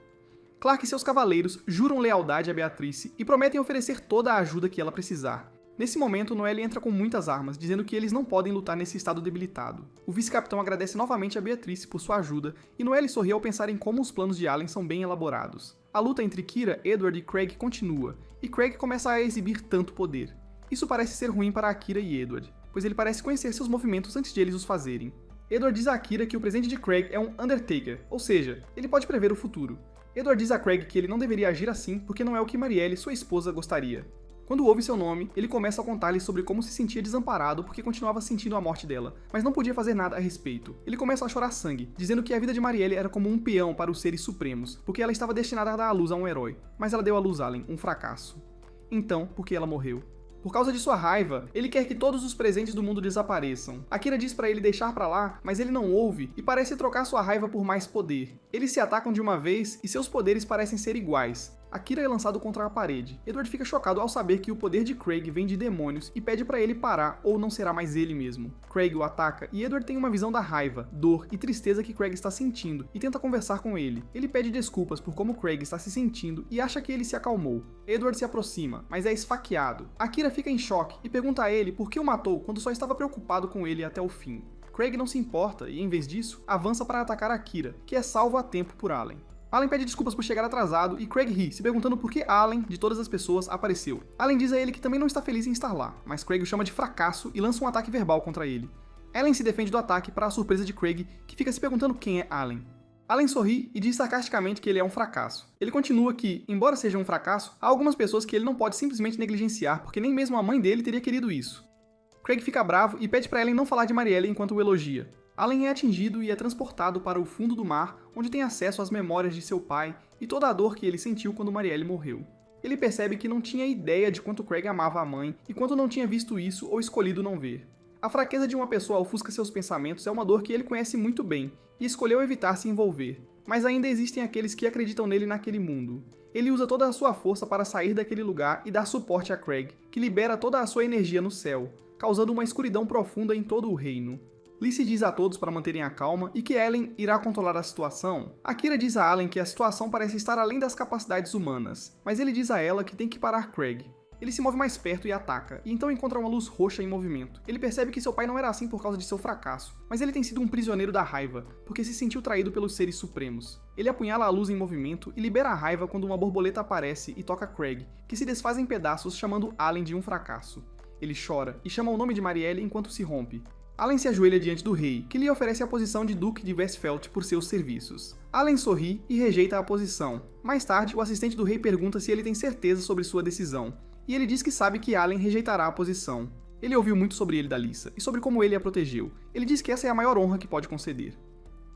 Clark e seus cavaleiros juram lealdade a Beatrice e prometem oferecer toda a ajuda que ela precisar. Nesse momento, Noelle entra com muitas armas, dizendo que eles não podem lutar nesse estado debilitado. O vice-capitão agradece novamente a Beatrice por sua ajuda, e Noelle sorri ao pensar em como os planos de Allen são bem elaborados. A luta entre Kira, Edward e Craig continua, e Craig começa a exibir tanto poder. Isso parece ser ruim para Akira e Edward, pois ele parece conhecer seus movimentos antes de eles os fazerem. Edward diz a Akira que o presente de Craig é um Undertaker, ou seja, ele pode prever o futuro. Edward diz a Craig que ele não deveria agir assim porque não é o que Marielle, sua esposa, gostaria. Quando ouve seu nome, ele começa a contar-lhe sobre como se sentia desamparado porque continuava sentindo a morte dela, mas não podia fazer nada a respeito. Ele começa a chorar sangue, dizendo que a vida de Marielle era como um peão para os seres supremos, porque ela estava destinada a dar à luz a um herói, mas ela deu à luz Allen, um fracasso. Então, por que ela morreu? Por causa de sua raiva, ele quer que todos os presentes do mundo desapareçam. Akira diz pra ele deixar pra lá, mas ele não ouve e parece trocar sua raiva por mais poder. Eles se atacam de uma vez e seus poderes parecem ser iguais. Akira é lançado contra a parede. Edward fica chocado ao saber que o poder de Craig vem de demônios e pede pra ele parar ou não será mais ele mesmo. Craig o ataca e Edward tem uma visão da raiva, dor e tristeza que Craig está sentindo e tenta conversar com ele. Ele pede desculpas por como Craig está se sentindo e acha que ele se acalmou. Edward se aproxima, mas é esfaqueado. Akira fica em choque e pergunta a ele por que o matou quando só estava preocupado com ele até o fim. Craig não se importa e, em vez disso, avança para atacar Akira, que é salvo a tempo por Allen. Allen pede desculpas por chegar atrasado e Craig ri, se perguntando por que Allen, de todas as pessoas, apareceu. Allen diz a ele que também não está feliz em estar lá, mas Craig o chama de fracasso e lança um ataque verbal contra ele. Allen se defende do ataque para a surpresa de Craig, que fica se perguntando quem é Allen. Allen sorri e diz sarcasticamente que ele é um fracasso. Ele continua que, embora seja um fracasso, há algumas pessoas que ele não pode simplesmente negligenciar porque nem mesmo a mãe dele teria querido isso. Craig fica bravo e pede para Allen não falar de Marielle enquanto o elogia. Allen é atingido e é transportado para o fundo do mar, onde tem acesso às memórias de seu pai e toda a dor que ele sentiu quando Marielle morreu. Ele percebe que não tinha ideia de quanto Craig amava a mãe e quanto não tinha visto isso ou escolhido não ver. A fraqueza de uma pessoa ofusca seus pensamentos é uma dor que ele conhece muito bem e escolheu evitar se envolver, mas ainda existem aqueles que acreditam nele naquele mundo. Ele usa toda a sua força para sair daquele lugar e dar suporte a Craig, que libera toda a sua energia no céu, causando uma escuridão profunda em todo o reino. Lizzie diz a todos para manterem a calma e que Allen irá controlar a situação. Akira diz a Allen que a situação parece estar além das capacidades humanas, mas ele diz a ela que tem que parar Craig. Ele se move mais perto e ataca, e então encontra uma luz roxa em movimento. Ele percebe que seu pai não era assim por causa de seu fracasso, mas ele tem sido um prisioneiro da raiva, porque se sentiu traído pelos seres supremos. Ele apunhala a luz em movimento e libera a raiva quando uma borboleta aparece e toca Craig, que se desfaz em pedaços chamando Allen de um fracasso. Ele chora e chama o nome de Marielle enquanto se rompe. Allen se ajoelha diante do rei, que lhe oferece a posição de Duque de Westphal por seus serviços. Allen sorri e rejeita a posição. Mais tarde, o assistente do rei pergunta se ele tem certeza sobre sua decisão, e ele diz que sabe que Allen rejeitará a posição. Ele ouviu muito sobre ele da Lisa, e sobre como ele a protegeu. Ele diz que essa é a maior honra que pode conceder.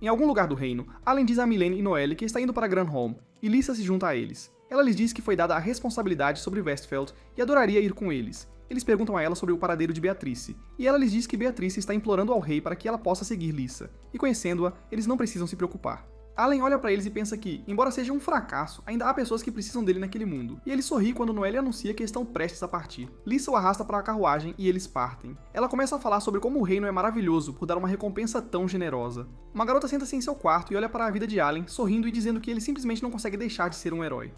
Em algum lugar do reino, Allen diz a Mylene e Noelle que está indo para Granholm, e Lisa se junta a eles. Ela lhes diz que foi dada a responsabilidade sobre Westphal e adoraria ir com eles. Eles perguntam a ela sobre o paradeiro de Beatrice, e ela lhes diz que Beatrice está implorando ao rei para que ela possa seguir Lisa, e conhecendo-a, eles não precisam se preocupar. Allen olha para eles e pensa que, embora seja um fracasso, ainda há pessoas que precisam dele naquele mundo, e ele sorri quando Noelle anuncia que estão prestes a partir. Lisa o arrasta para a carruagem e eles partem. Ela começa a falar sobre como o reino é maravilhoso por dar uma recompensa tão generosa. Uma garota senta-se em seu quarto e olha para a vida de Allen, sorrindo e dizendo que ele simplesmente não consegue deixar de ser um herói.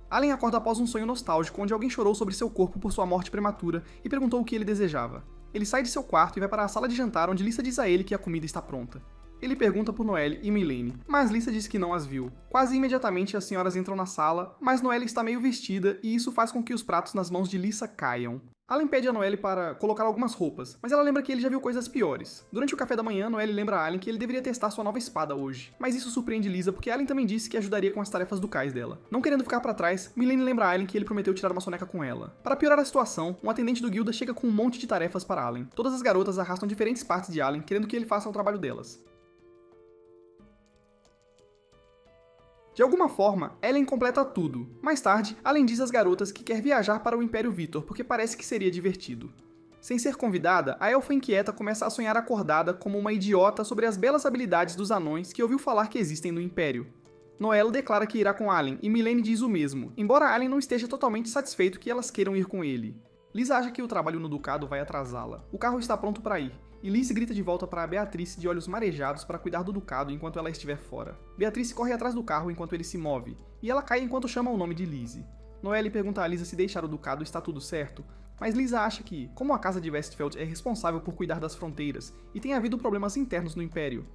Allen acorda após um sonho nostálgico onde alguém chorou sobre seu corpo por sua morte prematura e perguntou o que ele desejava. Ele sai de seu quarto e vai para a sala de jantar onde Lisa diz a ele que a comida está pronta. Ele pergunta por Noelle e Mylene, mas Lisa diz que não as viu. Quase imediatamente as senhoras entram na sala, mas Noelle está meio vestida e isso faz com que os pratos nas mãos de Lisa caiam. Allen pede a Noelle para colocar algumas roupas, mas ela lembra que ele já viu coisas piores. Durante o café da manhã, Noelle lembra a Allen que ele deveria testar sua nova espada hoje, mas isso surpreende Lisa porque Allen também disse que ajudaria com as tarefas do cais dela. Não querendo ficar para trás, Mylene lembra a Allen que ele prometeu tirar uma soneca com ela. Para piorar a situação, um atendente do guilda chega com um monte de tarefas para Allen. Todas as garotas arrastam diferentes partes de Allen, querendo que ele faça o trabalho delas. De alguma forma, Ellen completa tudo. Mais tarde, Allen diz às garotas que quer viajar para o Império Vitor porque parece que seria divertido. Sem ser convidada, a elfa inquieta começa a sonhar acordada como uma idiota sobre as belas habilidades dos anões que ouviu falar que existem no Império. Noelle declara que irá com Allen e Mylene diz o mesmo, embora Allen não esteja totalmente satisfeito que elas queiram ir com ele. Lisa acha que o trabalho no ducado vai atrasá-la. O carro está pronto para ir, e Lizzie grita de volta para Beatrice de olhos marejados para cuidar do ducado enquanto ela estiver fora. Beatrice corre atrás do carro enquanto ele se move, e ela cai enquanto chama o nome de Lizzie. Noelle pergunta a Lisa se deixar o ducado está tudo certo, mas Lisa acha que, como a casa de Westphal é responsável por cuidar das fronteiras e tem havido problemas internos no Império,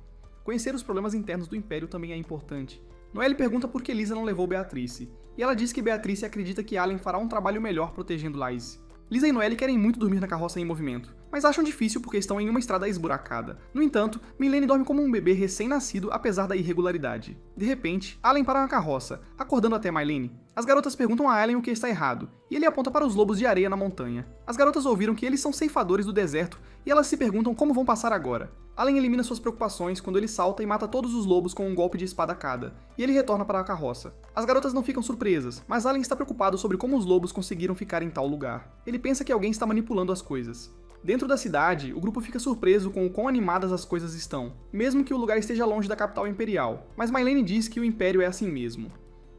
conhecer os problemas internos do Império também é importante. Noelle pergunta por que Lisa não levou Beatrice, e ela diz que Beatrice acredita que Allen fará um trabalho melhor protegendo Lizzie. Lisa e Noelle querem muito dormir na carroça em movimento, mas acham difícil porque estão em uma estrada esburacada. No entanto, Mylene dorme como um bebê recém-nascido apesar da irregularidade. De repente, Allen para na carroça, acordando até Mylene. As garotas perguntam a Allen o que está errado, e ele aponta para os lobos de areia na montanha. As garotas ouviram que eles são ceifadores do deserto, e elas se perguntam como vão passar agora. Allen elimina suas preocupações quando ele salta e mata todos os lobos com um golpe de espada cada, e ele retorna para a carroça. As garotas não ficam surpresas, mas Allen está preocupado sobre como os lobos conseguiram ficar em tal lugar. Ele pensa que alguém está manipulando as coisas. Dentro da cidade, o grupo fica surpreso com o quão animadas as coisas estão, mesmo que o lugar esteja longe da capital imperial, mas Mylene diz que o Império é assim mesmo.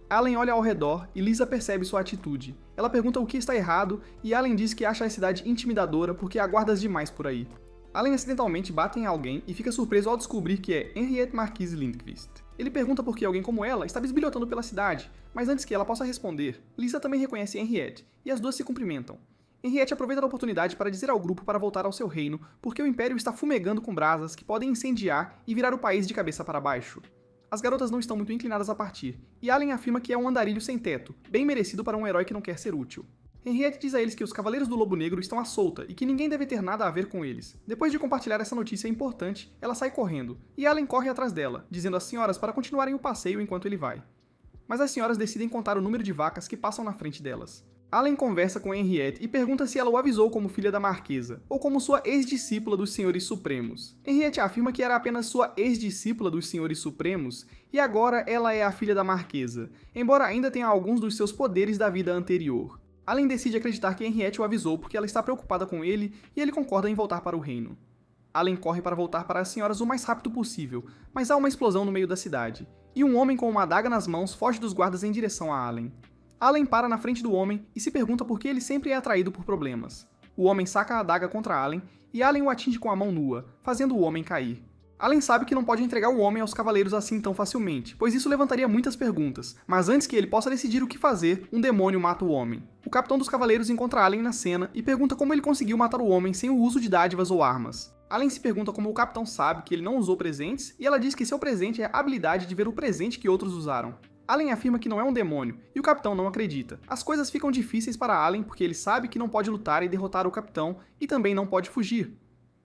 Allen olha ao redor e Lisa percebe sua atitude. Ela pergunta o que está errado e Allen diz que acha a cidade intimidadora porque há guardas demais por aí. Allen acidentalmente bate em alguém e fica surpreso ao descobrir que é Henriette Marquise Lindqvist. Ele pergunta por que alguém como ela está bisbilhotando pela cidade, mas antes que ela possa responder, Lisa também reconhece Henriette e as duas se cumprimentam. Henriette aproveita a oportunidade para dizer ao grupo para voltar ao seu reino porque o Império está fumegando com brasas que podem incendiar e virar o país de cabeça para baixo. As garotas não estão muito inclinadas a partir, e Allen afirma que é um andarilho sem teto, bem merecido para um herói que não quer ser útil. Henriette diz a eles que os Cavaleiros do Lobo Negro estão à solta e que ninguém deve ter nada a ver com eles. Depois de compartilhar essa notícia importante, ela sai correndo, e Allen corre atrás dela, dizendo às senhoras para continuarem o passeio enquanto ele vai. Mas as senhoras decidem contar o número de vacas que passam na frente delas. Allen conversa com Henriette e pergunta se ela o avisou como filha da Marquesa, ou como sua ex-discípula dos Senhores Supremos. Henriette afirma que era apenas sua ex-discípula dos Senhores Supremos, e agora ela é a filha da Marquesa, embora ainda tenha alguns dos seus poderes da vida anterior. Allen decide acreditar que Henriette o avisou porque ela está preocupada com ele e ele concorda em voltar para o reino. Allen corre para voltar para as senhoras o mais rápido possível, mas há uma explosão no meio da cidade, e um homem com uma adaga nas mãos foge dos guardas em direção a Allen. Allen para na frente do homem e se pergunta por que ele sempre é atraído por problemas. O homem saca a adaga contra Allen e Allen o atinge com a mão nua, fazendo o homem cair. Allen sabe que não pode entregar o homem aos cavaleiros assim tão facilmente, pois isso levantaria muitas perguntas, mas antes que ele possa decidir o que fazer, um demônio mata o homem. O capitão dos cavaleiros encontra Allen na cena e pergunta como ele conseguiu matar o homem sem o uso de dádivas ou armas. Allen se pergunta como o capitão sabe que ele não usou presentes e ela diz que seu presente é a habilidade de ver o presente que outros usaram. Allen afirma que não é um demônio, e o capitão não acredita. As coisas ficam difíceis para Allen porque ele sabe que não pode lutar e derrotar o capitão, e também não pode fugir.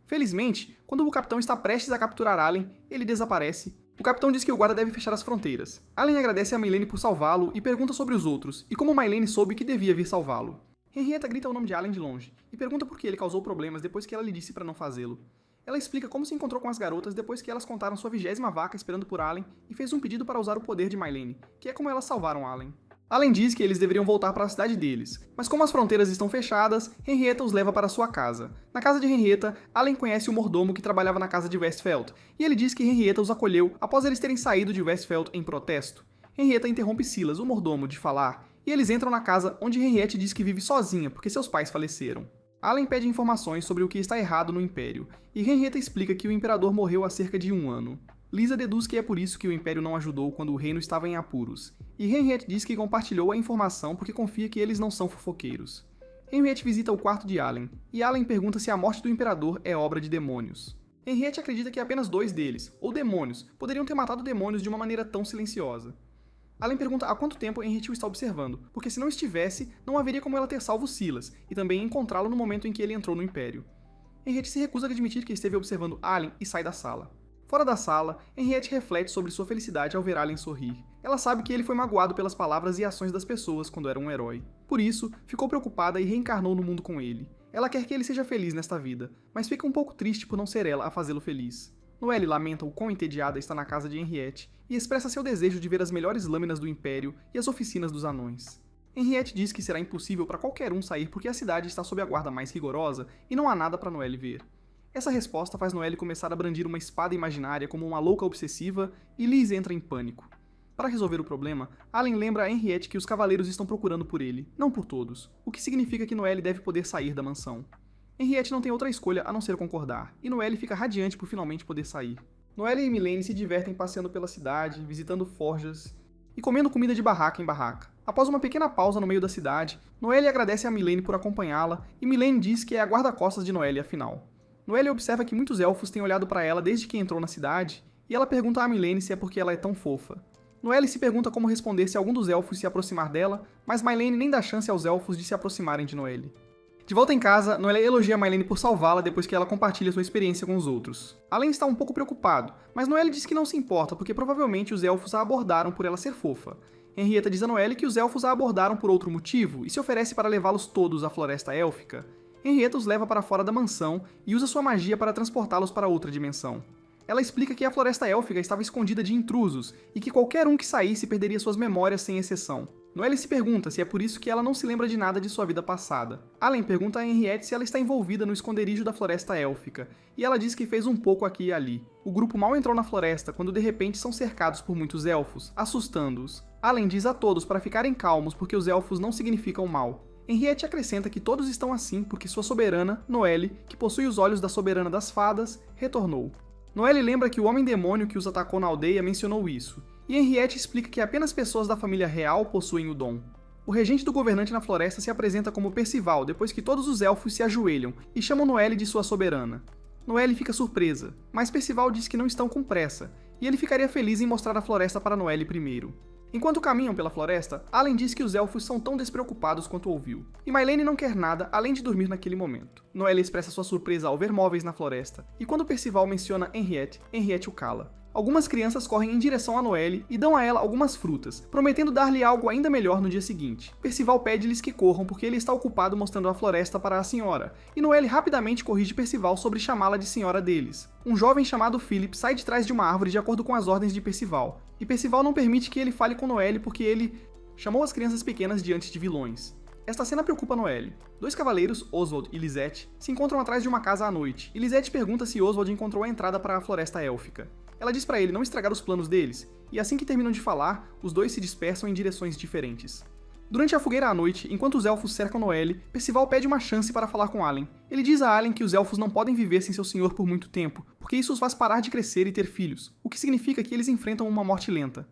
Felizmente, quando o capitão está prestes a capturar Allen, ele desaparece. O capitão diz que o guarda deve fechar as fronteiras. Allen agradece a Mylene por salvá-lo e pergunta sobre os outros, e como Mylene soube que devia vir salvá-lo. Henrietta grita o nome de Allen de longe, e pergunta por que ele causou problemas depois que ela lhe disse para não fazê-lo. Ela explica como se encontrou com as garotas depois que elas contaram sua 20ª vaca esperando por Allen e fez um pedido para usar o poder de Mylene, que é como elas salvaram Allen. Allen diz que eles deveriam voltar para a cidade deles, mas como as fronteiras estão fechadas, Henrietta os leva para sua casa. Na casa de Henrietta, Allen conhece o mordomo que trabalhava na casa de Westpheld, e ele diz que Henrietta os acolheu após eles terem saído de Westpheld em protesto. Henrietta interrompe Silas, o mordomo, de falar, e eles entram na casa onde Henriette diz que vive sozinha porque seus pais faleceram. Allen pede informações sobre o que está errado no Império, e Henrietta explica que o Imperador morreu há cerca de 1 ano. Lisa deduz que é por isso que o Império não ajudou quando o reino estava em apuros, e Henriette diz que compartilhou a informação porque confia que eles não são fofoqueiros. Henriette visita o quarto de Allen, e Allen pergunta se a morte do Imperador é obra de demônios. Henriette acredita que apenas 2 deles, ou demônios, poderiam ter matado demônios de uma maneira tão silenciosa. Allen pergunta há quanto tempo Henriette o está observando, porque se não estivesse, não haveria como ela ter salvo Silas, e também encontrá-lo no momento em que ele entrou no Império. Henriette se recusa a admitir que esteve observando Allen e sai da sala. Fora da sala, Henriette reflete sobre sua felicidade ao ver Allen sorrir. Ela sabe que ele foi magoado pelas palavras e ações das pessoas quando era um herói. Por isso, ficou preocupada e reencarnou no mundo com ele. Ela quer que ele seja feliz nesta vida, mas fica um pouco triste por não ser ela a fazê-lo feliz. Noelle lamenta o quão entediada está na casa de Henriette e expressa seu desejo de ver as melhores lâminas do Império e as oficinas dos anões. Henriette diz que será impossível para qualquer um sair porque a cidade está sob a guarda mais rigorosa e não há nada para Noelle ver. Essa resposta faz Noelle começar a brandir uma espada imaginária como uma louca obsessiva e Liz entra em pânico. Para resolver o problema, Allen lembra a Henriette que os cavaleiros estão procurando por ele, não por todos, o que significa que Noelle deve poder sair da mansão. Henriette não tem outra escolha a não ser concordar, e Noelle fica radiante por finalmente poder sair. Noelle e Mylene se divertem passeando pela cidade, visitando forjas e comendo comida de barraca em barraca. Após uma pequena pausa no meio da cidade, Noelle agradece a Mylene por acompanhá-la e Mylene diz que é a guarda-costas de Noelle afinal. Noelle observa que muitos elfos têm olhado para ela desde que entrou na cidade e ela pergunta a Mylene se é porque ela é tão fofa. Noelle se pergunta como responder se algum dos elfos se aproximar dela, mas Mylene nem dá chance aos elfos de se aproximarem de Noelle. De volta em casa, Noelle elogia Mylene por salvá-la depois que ela compartilha sua experiência com os outros. Allen está um pouco preocupado, mas Noelle diz que não se importa porque provavelmente os elfos a abordaram por ela ser fofa. Henrietta diz a Noelle que os elfos a abordaram por outro motivo e se oferece para levá-los todos à floresta élfica. Henrietta os leva para fora da mansão e usa sua magia para transportá-los para outra dimensão. Ela explica que a floresta élfica estava escondida de intrusos e que qualquer um que saísse perderia suas memórias sem exceção. Noelle se pergunta se é por isso que ela não se lembra de nada de sua vida passada. Allen pergunta a Henriette se ela está envolvida no esconderijo da floresta élfica, e ela diz que fez um pouco aqui e ali. O grupo mal entrou na floresta quando de repente são cercados por muitos elfos, assustando-os. Allen diz a todos para ficarem calmos porque os elfos não significam mal. Henriette acrescenta que todos estão assim porque sua soberana, Noelle, que possui os olhos da soberana das fadas, retornou. Noelle lembra que o homem-demônio que os atacou na aldeia mencionou isso, e Henriette explica que apenas pessoas da família real possuem o dom. O regente do governante na floresta se apresenta como Percival depois que todos os elfos se ajoelham e chamam Noelle de sua soberana. Noelle fica surpresa, mas Percival diz que não estão com pressa, e ele ficaria feliz em mostrar a floresta para Noelle primeiro. Enquanto caminham pela floresta, Allen diz que os elfos são tão despreocupados quanto ouviu, e Mylene não quer nada além de dormir naquele momento. Noelle expressa sua surpresa ao ver móveis na floresta, e quando Percival menciona Henriette o cala. Algumas crianças correm em direção a Noelle e dão a ela algumas frutas, prometendo dar-lhe algo ainda melhor no dia seguinte. Percival pede-lhes que corram porque ele está ocupado mostrando a floresta para a senhora, e Noelle rapidamente corrige Percival sobre chamá-la de senhora deles. Um jovem chamado Philip sai de trás de uma árvore de acordo com as ordens de Percival, e Percival não permite que ele fale com Noelle porque ele chamou as crianças pequenas diante de vilões. Esta cena preocupa Noelle. Dois cavaleiros, Oswald e Lisette, se encontram atrás de uma casa à noite, e Lisette pergunta se Oswald encontrou a entrada para a floresta élfica. Ela diz para ele não estragar os planos deles, e assim que terminam de falar, os dois se dispersam em direções diferentes. Durante a fogueira à noite, enquanto os elfos cercam Noelle, Percival pede uma chance para falar com Allen. Ele diz a Allen que os elfos não podem viver sem seu senhor por muito tempo, porque isso os faz parar de crescer e ter filhos, o que significa que eles enfrentam uma morte lenta.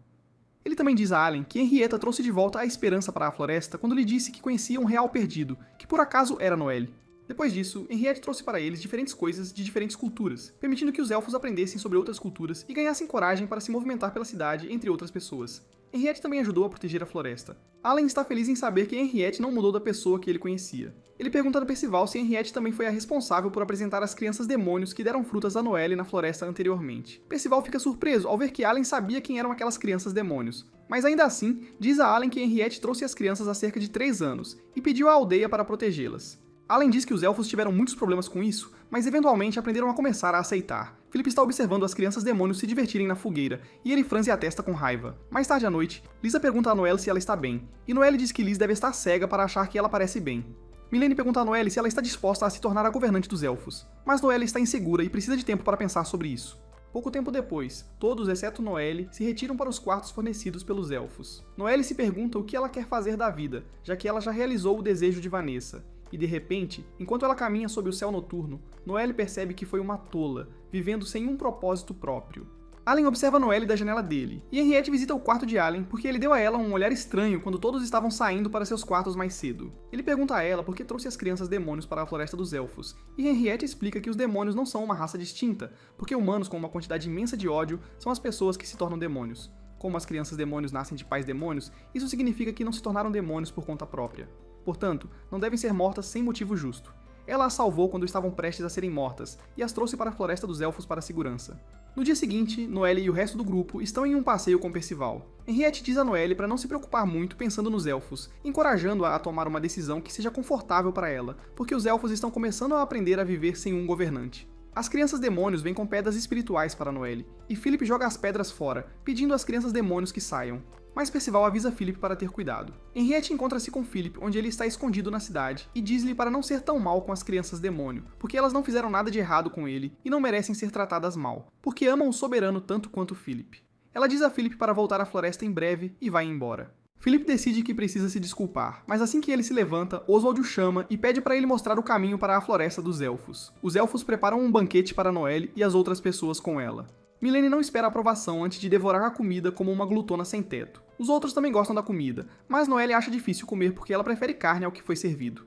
Ele também diz a Allen que Henrietta trouxe de volta a esperança para a floresta quando lhe disse que conhecia um real perdido, que por acaso era Noelle. Depois disso, Henriette trouxe para eles diferentes coisas de diferentes culturas, permitindo que os elfos aprendessem sobre outras culturas e ganhassem coragem para se movimentar pela cidade entre outras pessoas. Henriette também ajudou a proteger a floresta. Allen está feliz em saber que Henriette não mudou da pessoa que ele conhecia. Ele pergunta a Percival se Henriette também foi a responsável por apresentar as crianças demônios que deram frutas a Noelle na floresta anteriormente. Percival fica surpreso ao ver que Allen sabia quem eram aquelas crianças demônios, mas ainda assim, diz a Allen que Henriette trouxe as crianças há cerca de 3 anos e pediu à aldeia para protegê-las. Allen diz que os elfos tiveram muitos problemas com isso, mas eventualmente aprenderam a começar a aceitar. Philip está observando as crianças demônios se divertirem na fogueira, e ele franze a testa com raiva. Mais tarde à noite, Lisa pergunta a Noelle se ela está bem, e Noelle diz que Liz deve estar cega para achar que ela parece bem. Mylene pergunta a Noelle se ela está disposta a se tornar a governante dos elfos, mas Noelle está insegura e precisa de tempo para pensar sobre isso. Pouco tempo depois, todos, exceto Noelle, se retiram para os quartos fornecidos pelos elfos. Noelle se pergunta o que ela quer fazer da vida, já que ela já realizou o desejo de Vanessa. E de repente, enquanto ela caminha sob o céu noturno, Noelle percebe que foi uma tola, vivendo sem um propósito próprio. Allen observa Noelle da janela dele, e Henriette visita o quarto de Allen porque ele deu a ela um olhar estranho quando todos estavam saindo para seus quartos mais cedo. Ele pergunta a ela por que trouxe as crianças demônios para a floresta dos elfos, e Henriette explica que os demônios não são uma raça distinta, porque humanos com uma quantidade imensa de ódio são as pessoas que se tornam demônios. Como as crianças demônios nascem de pais demônios, isso significa que não se tornaram demônios por conta própria. Portanto, não devem ser mortas sem motivo justo. Ela as salvou quando estavam prestes a serem mortas, e as trouxe para a floresta dos elfos para segurança. No dia seguinte, Noelle e o resto do grupo estão em um passeio com Percival. Henriette diz a Noelle para não se preocupar muito pensando nos elfos, encorajando-a a tomar uma decisão que seja confortável para ela, porque os elfos estão começando a aprender a viver sem um governante. As crianças demônios vêm com pedras espirituais para Noelle, e Philip joga as pedras fora, pedindo às crianças demônios que saiam. Mas Percival avisa Philip para ter cuidado. Henriette encontra-se com Philip onde ele está escondido na cidade e diz-lhe para não ser tão mal com as crianças demônio, porque elas não fizeram nada de errado com ele e não merecem ser tratadas mal, porque amam o soberano tanto quanto Philip. Ela diz a Philip para voltar à floresta em breve e vai embora. Philip decide que precisa se desculpar, mas assim que ele se levanta, Oswald o chama e pede para ele mostrar o caminho para a floresta dos elfos. Os elfos preparam um banquete para Noelle e as outras pessoas com ela. Mylene não espera a aprovação antes de devorar a comida como uma glutona sem teto. Os outros também gostam da comida, mas Noelle acha difícil comer porque ela prefere carne ao que foi servido.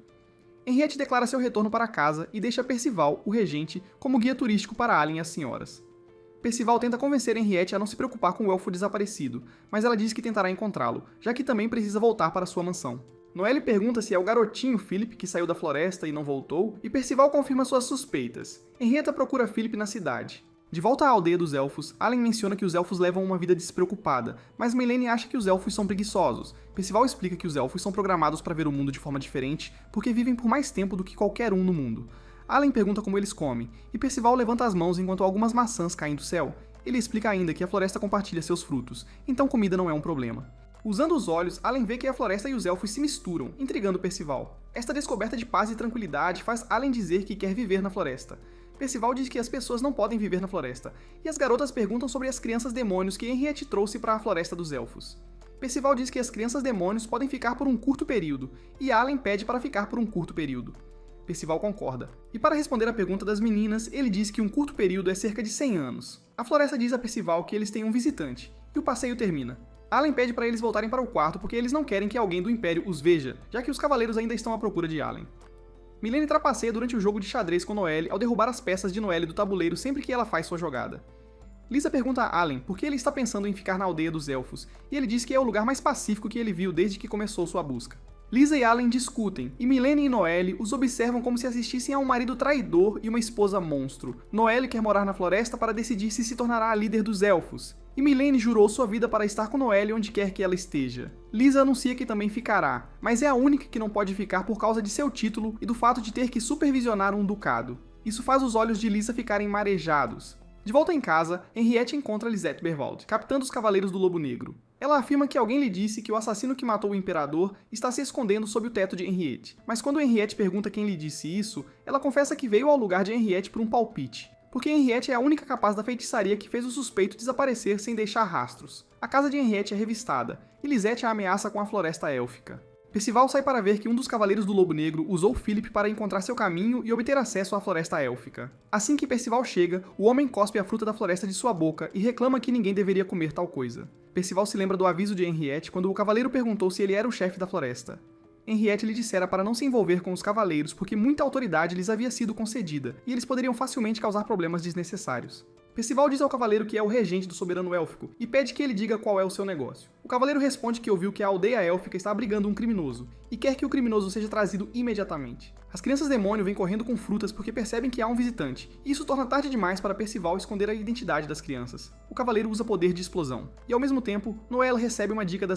Henriette declara seu retorno para casa e deixa Percival, o regente, como guia turístico para Allen e as senhoras. Percival tenta convencer Henriette a não se preocupar com o elfo desaparecido, mas ela diz que tentará encontrá-lo, já que também precisa voltar para sua mansão. Noelle pergunta se é o garotinho Philip que saiu da floresta e não voltou, e Percival confirma suas suspeitas. Henrietta procura Philip na cidade. De volta à aldeia dos elfos, Allen menciona que os elfos levam uma vida despreocupada, mas Mylene acha que os elfos são preguiçosos. Percival explica que os elfos são programados para ver o mundo de forma diferente, porque vivem por mais tempo do que qualquer um no mundo. Allen pergunta como eles comem, e Percival levanta as mãos enquanto algumas maçãs caem do céu. Ele explica ainda que a floresta compartilha seus frutos, então comida não é um problema. Usando os olhos, Allen vê que a floresta e os elfos se misturam, intrigando Percival. Esta descoberta de paz e tranquilidade faz Allen dizer que quer viver na floresta. Percival diz que as pessoas não podem viver na floresta, e as garotas perguntam sobre as crianças demônios que Henriette trouxe para a floresta dos elfos. Percival diz que as crianças demônios podem ficar por um curto período, e Allen pede para ficar por um curto período. Percival concorda. E para responder à pergunta das meninas, ele diz que um curto período é cerca de 100 anos. A floresta diz a Percival que eles têm um visitante, e o passeio termina. Allen pede para eles voltarem para o quarto porque eles não querem que alguém do Império os veja, já que os cavaleiros ainda estão à procura de Allen. Mylene trapaceia durante o jogo de xadrez com Noelle ao derrubar as peças de Noelle do tabuleiro sempre que ela faz sua jogada. Lisa pergunta a Allen por que ele está pensando em ficar na aldeia dos elfos, e ele diz que é o lugar mais pacífico que ele viu desde que começou sua busca. Lisa e Allen discutem, e Milene e Noelle os observam como se assistissem a um marido traidor e uma esposa monstro. Noelle quer morar na floresta para decidir se tornará a líder dos elfos, e Milene jurou sua vida para estar com Noelle onde quer que ela esteja. Lisa anuncia que também ficará, mas é a única que não pode ficar por causa de seu título e do fato de ter que supervisionar um ducado. Isso faz os olhos de Lisa ficarem marejados. De volta em casa, Henriette encontra Lisette Berwald, capitã dos Cavaleiros do Lobo Negro. Ela afirma que alguém lhe disse que o assassino que matou o Imperador está se escondendo sob o teto de Henriette. Mas quando Henriette pergunta quem lhe disse isso, ela confessa que veio ao lugar de Henriette por um palpite. Porque Henriette é a única capaz da feitiçaria que fez o suspeito desaparecer sem deixar rastros. A casa de Henriette é revistada, e Lisette a ameaça com a floresta élfica. Percival sai para ver que um dos Cavaleiros do Lobo Negro usou Philip para encontrar seu caminho e obter acesso à floresta élfica. Assim que Percival chega, o homem cospe a fruta da floresta de sua boca e reclama que ninguém deveria comer tal coisa. Percival se lembra do aviso de Henriette quando o cavaleiro perguntou se ele era o chefe da floresta. Henriette lhe dissera para não se envolver com os cavaleiros porque muita autoridade lhes havia sido concedida e eles poderiam facilmente causar problemas desnecessários. Percival diz ao cavaleiro que é o regente do soberano élfico e pede que ele diga qual é o seu negócio. O cavaleiro responde que ouviu que a aldeia élfica está abrigando um criminoso e quer que o criminoso seja trazido imediatamente. As crianças demônio vêm correndo com frutas porque percebem que há um visitante, e isso torna tarde demais para Percival esconder a identidade das crianças. O cavaleiro usa poder de explosão, e ao mesmo tempo, Noelle recebe uma dica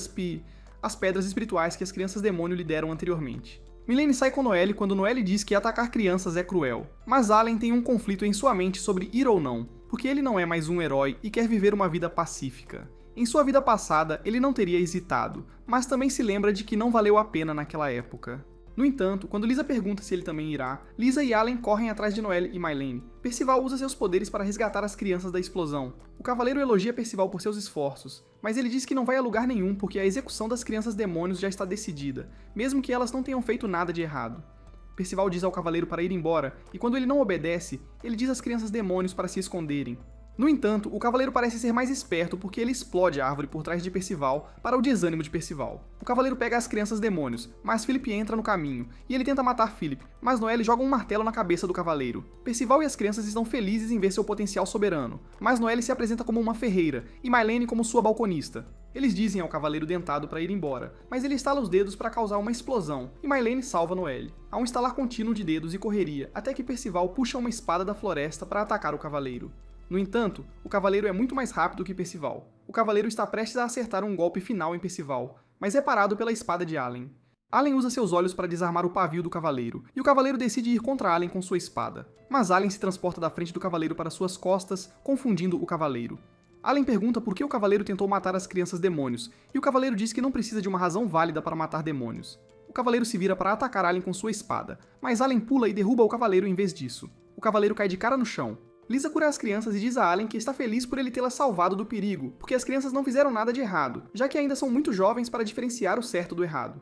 as pedras espirituais que as crianças demônio lhe deram anteriormente. Milene sai com Noelle quando Noelle diz que atacar crianças é cruel, mas Allen tem um conflito em sua mente sobre ir ou não, porque ele não é mais um herói e quer viver uma vida pacífica. Em sua vida passada, ele não teria hesitado, mas também se lembra de que não valeu a pena naquela época. No entanto, quando Lisa pergunta se ele também irá, Lisa e Allen correm atrás de Noelle e Milene. Percival usa seus poderes para resgatar as crianças da explosão. O cavaleiro elogia Percival por seus esforços, mas ele diz que não vai a lugar nenhum porque a execução das crianças demônios já está decidida, mesmo que elas não tenham feito nada de errado. Percival diz ao cavaleiro para ir embora, e quando ele não obedece, ele diz às crianças demônios para se esconderem. No entanto, o cavaleiro parece ser mais esperto porque ele explode a árvore por trás de Percival para o desânimo de Percival. O cavaleiro pega as crianças demônios, mas Philip entra no caminho, e ele tenta matar Philip, mas Noelle joga um martelo na cabeça do cavaleiro. Percival e as crianças estão felizes em ver seu potencial soberano, mas Noelle se apresenta como uma ferreira, e Milene como sua balconista. Eles dizem ao cavaleiro dentado para ir embora, mas ele estala os dedos para causar uma explosão, e Milene salva Noelle. Há um estalar contínuo de dedos e correria, até que Percival puxa uma espada da floresta para atacar o cavaleiro. No entanto, o cavaleiro é muito mais rápido que Percival. O cavaleiro está prestes a acertar um golpe final em Percival, mas é parado pela espada de Allen. Allen usa seus olhos para desarmar o pavio do cavaleiro, e o cavaleiro decide ir contra Allen com sua espada. Mas Allen se transporta da frente do cavaleiro para suas costas, confundindo o cavaleiro. Allen pergunta por que o cavaleiro tentou matar as crianças demônios, e o cavaleiro diz que não precisa de uma razão válida para matar demônios. O cavaleiro se vira para atacar Allen com sua espada, mas Allen pula e derruba o cavaleiro em vez disso. O cavaleiro cai de cara no chão. Lisa cura as crianças e diz a Allen que está feliz por ele tê-las salvado do perigo, porque as crianças não fizeram nada de errado, já que ainda são muito jovens para diferenciar o certo do errado.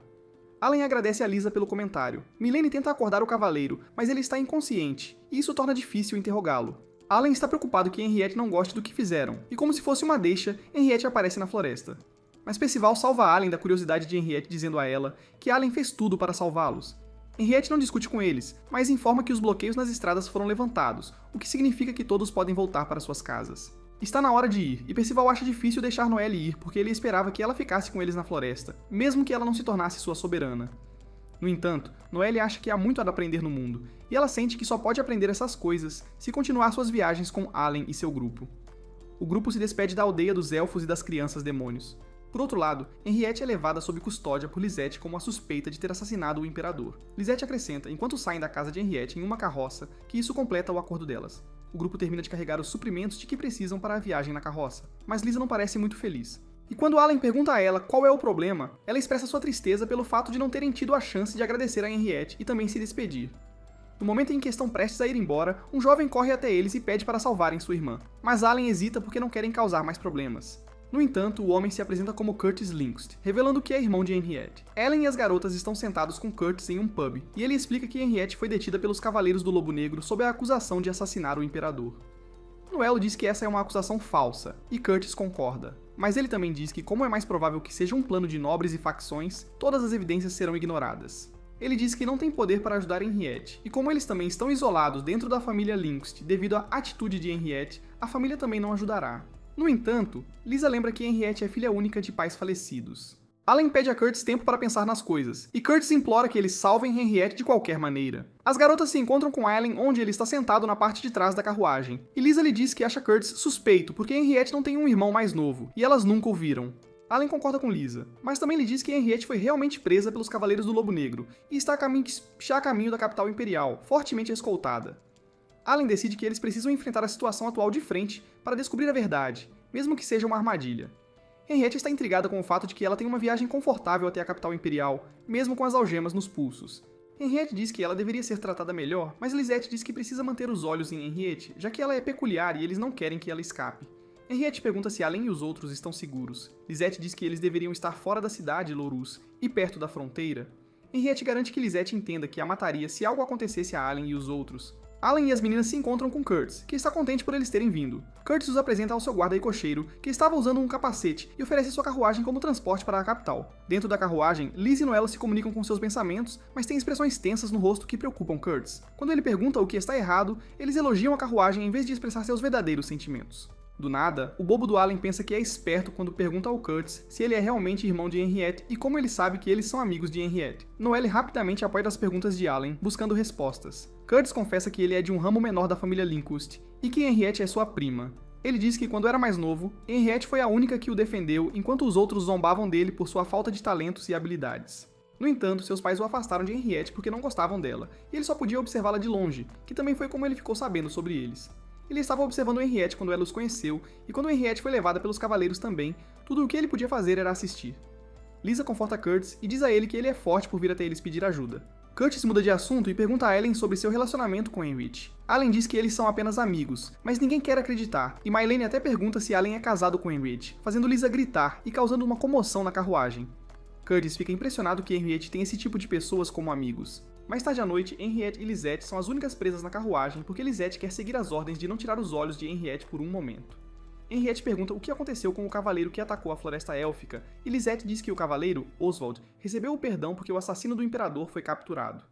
Allen agradece a Lisa pelo comentário. Milene tenta acordar o cavaleiro, mas ele está inconsciente, e isso torna difícil interrogá-lo. Allen está preocupado que Henriette não goste do que fizeram, e como se fosse uma deixa, Henriette aparece na floresta. Mas Percival salva Allen da curiosidade de Henriette dizendo a ela que Allen fez tudo para salvá-los. Henriette não discute com eles, mas informa que os bloqueios nas estradas foram levantados, o que significa que todos podem voltar para suas casas. Está na hora de ir, e Percival acha difícil deixar Noelle ir porque ele esperava que ela ficasse com eles na floresta, mesmo que ela não se tornasse sua soberana. No entanto, Noelle acha que há muito a aprender no mundo, e ela sente que só pode aprender essas coisas se continuar suas viagens com Allen e seu grupo. O grupo se despede da aldeia dos elfos e das crianças demônios. Por outro lado, Henriette é levada sob custódia por Lisette como a suspeita de ter assassinado o Imperador. Lisette acrescenta, enquanto saem da casa de Henriette em uma carroça, que isso completa o acordo delas. O grupo termina de carregar os suprimentos de que precisam para a viagem na carroça, mas Lisa não parece muito feliz. E quando Allen pergunta a ela qual é o problema, ela expressa sua tristeza pelo fato de não terem tido a chance de agradecer a Henriette e também se despedir. No momento em que estão prestes a ir embora, um jovem corre até eles e pede para salvarem sua irmã, mas Allen hesita porque não querem causar mais problemas. No entanto, o homem se apresenta como Curtis Linkst, revelando que é irmão de Henriette. Ellen e as garotas estão sentados com Curtis em um pub, e ele explica que Henriette foi detida pelos Cavaleiros do Lobo Negro sob a acusação de assassinar o Imperador. Noelle diz que essa é uma acusação falsa, e Curtis concorda. Mas ele também diz que, como é mais provável que seja um plano de nobres e facções, todas as evidências serão ignoradas. Ele diz que não tem poder para ajudar Henriette, e como eles também estão isolados dentro da família Lindqvist devido à atitude de Henriette, a família também não ajudará. No entanto, Lisa lembra que Henriette é filha única de pais falecidos. Allen pede a Curtis tempo para pensar nas coisas, e Curtis implora que eles salvem Henriette de qualquer maneira. As garotas se encontram com Allen onde ele está sentado na parte de trás da carruagem, e Lisa lhe diz que acha Curtis suspeito porque Henriette não tem um irmão mais novo, e elas nunca o viram. Allen concorda com Lisa, mas também lhe diz que Henriette foi realmente presa pelos Cavaleiros do Lobo Negro, e está já a caminho da capital imperial, fortemente escoltada. Allen decide que eles precisam enfrentar a situação atual de frente para descobrir a verdade, mesmo que seja uma armadilha. Henriette está intrigada com o fato de que ela tem uma viagem confortável até a capital imperial, mesmo com as algemas nos pulsos. Henriette diz que ela deveria ser tratada melhor, mas Lisette diz que precisa manter os olhos em Henriette, já que ela é peculiar e eles não querem que ela escape. Henriette pergunta se Allen e os outros estão seguros. Lisette diz que eles deveriam estar fora da cidade, Lorus, e perto da fronteira. Henriette garante que Lisette entenda que a mataria se algo acontecesse a Allen e os outros. Allen e as meninas se encontram com Curtis, que está contente por eles terem vindo. Curtis os apresenta ao seu guarda e cocheiro, que estava usando um capacete, e oferece sua carruagem como transporte para a capital. Dentro da carruagem, Liz e Noella se comunicam com seus pensamentos, mas têm expressões tensas no rosto que preocupam Curtis. Quando ele pergunta o que está errado, eles elogiam a carruagem em vez de expressar seus verdadeiros sentimentos. Do nada, o bobo do Allen pensa que é esperto quando pergunta ao Curtis se ele é realmente irmão de Henriette e como ele sabe que eles são amigos de Henriette. Noelle rapidamente apoia as perguntas de Allen, buscando respostas. Curtis confessa que ele é de um ramo menor da família Lindqvist e que Henriette é sua prima. Ele diz que quando era mais novo, Henriette foi a única que o defendeu enquanto os outros zombavam dele por sua falta de talentos e habilidades. No entanto, seus pais o afastaram de Henriette porque não gostavam dela, e ele só podia observá-la de longe, que também foi como ele ficou sabendo sobre eles. Ele estava observando Henriette quando ela os conheceu, e quando Henriette foi levada pelos cavaleiros também, tudo o que ele podia fazer era assistir. Lisa conforta Curtis e diz a ele que ele é forte por vir até eles pedir ajuda. Curtis muda de assunto e pergunta a Ellen sobre seu relacionamento com Heinrich. Allen diz que eles são apenas amigos, mas ninguém quer acreditar, e Mylene até pergunta se Allen é casado com Heinrich, fazendo Lisa gritar e causando uma comoção na carruagem. Curtis fica impressionado que Henriette tem esse tipo de pessoas como amigos. Mais tarde à noite, Henriette e Lisette são as únicas presas na carruagem porque Lisette quer seguir as ordens de não tirar os olhos de Henriette por um momento. Henriette pergunta o que aconteceu com o cavaleiro que atacou a Floresta Élfica, e Lisette diz que o cavaleiro, Oswald, recebeu o perdão porque o assassino do imperador foi capturado.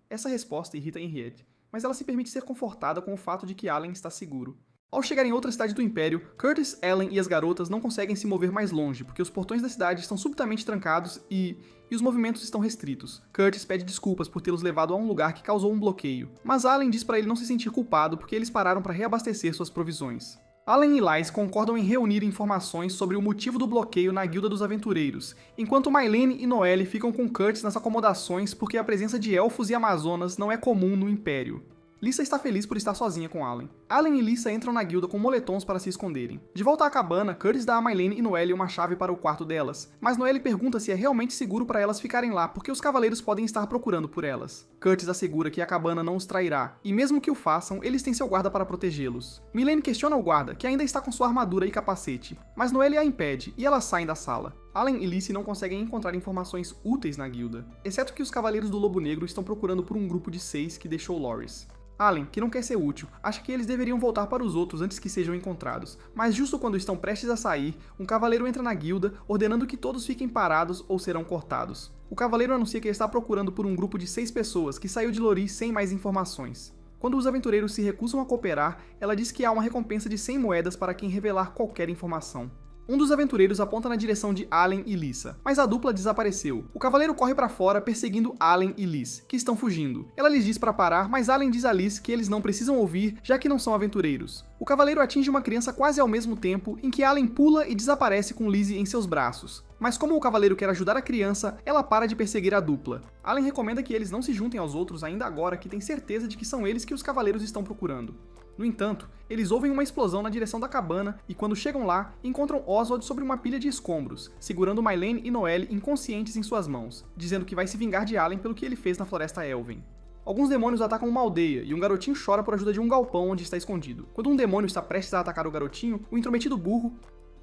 Essa resposta irrita Henriette, mas ela se permite ser confortada com o fato de que Allen está seguro. Ao chegar em outra cidade do Império, Curtis, Ellen e as garotas não conseguem se mover mais longe, porque os portões da cidade estão subitamente trancados e os movimentos estão restritos. Curtis pede desculpas por tê-los levado a um lugar que causou um bloqueio, mas Allen diz para ele não se sentir culpado porque eles pararam para reabastecer suas provisões. Allen e Lys concordam em reunir informações sobre o motivo do bloqueio na Guilda dos Aventureiros, enquanto Mylene e Noelle ficam com Curtis nas acomodações porque a presença de elfos e amazonas não é comum no Império. Lisa está feliz por estar sozinha com Allen. Allen e Lisa entram na guilda com moletons para se esconderem. De volta à cabana, Curtis dá a Mylene e Noelle uma chave para o quarto delas, mas Noelle pergunta se é realmente seguro para elas ficarem lá porque os cavaleiros podem estar procurando por elas. Curtis assegura que a cabana não os trairá, e mesmo que o façam, eles têm seu guarda para protegê-los. Mylene questiona o guarda, que ainda está com sua armadura e capacete, mas Noelle a impede e elas saem da sala. Allen e Lise não conseguem encontrar informações úteis na guilda, exceto que os Cavaleiros do Lobo Negro estão procurando por um grupo de 6 que deixou Loris. Allen, que não quer ser útil, acha que eles deveriam voltar para os outros antes que sejam encontrados, mas justo quando estão prestes a sair, um cavaleiro entra na guilda, ordenando que todos fiquem parados ou serão cortados. O cavaleiro anuncia que está procurando por um grupo de 6 pessoas que saiu de Loris sem mais informações. Quando os aventureiros se recusam a cooperar, ela diz que há uma recompensa de 100 moedas para quem revelar qualquer informação. Um dos aventureiros aponta na direção de Allen e Lisa, mas a dupla desapareceu. O cavaleiro corre para fora perseguindo Allen e Liz, que estão fugindo. Ela lhes diz para parar, mas Allen diz a Liz que eles não precisam ouvir, já que não são aventureiros. O cavaleiro atinge uma criança quase ao mesmo tempo, em que Allen pula e desaparece com Lizzie em seus braços. Mas como o cavaleiro quer ajudar a criança, ela para de perseguir a dupla. Allen recomenda que eles não se juntem aos outros ainda agora que tem certeza de que são eles que os cavaleiros estão procurando. No entanto, eles ouvem uma explosão na direção da cabana e quando chegam lá, encontram Oswald sobre uma pilha de escombros, segurando Mylene e Noelle inconscientes em suas mãos, dizendo que vai se vingar de Allen pelo que ele fez na Floresta Elven. Alguns demônios atacam uma aldeia e um garotinho chora por ajuda de um galpão onde está escondido. Quando um demônio está prestes a atacar o garotinho, o intrometido burro,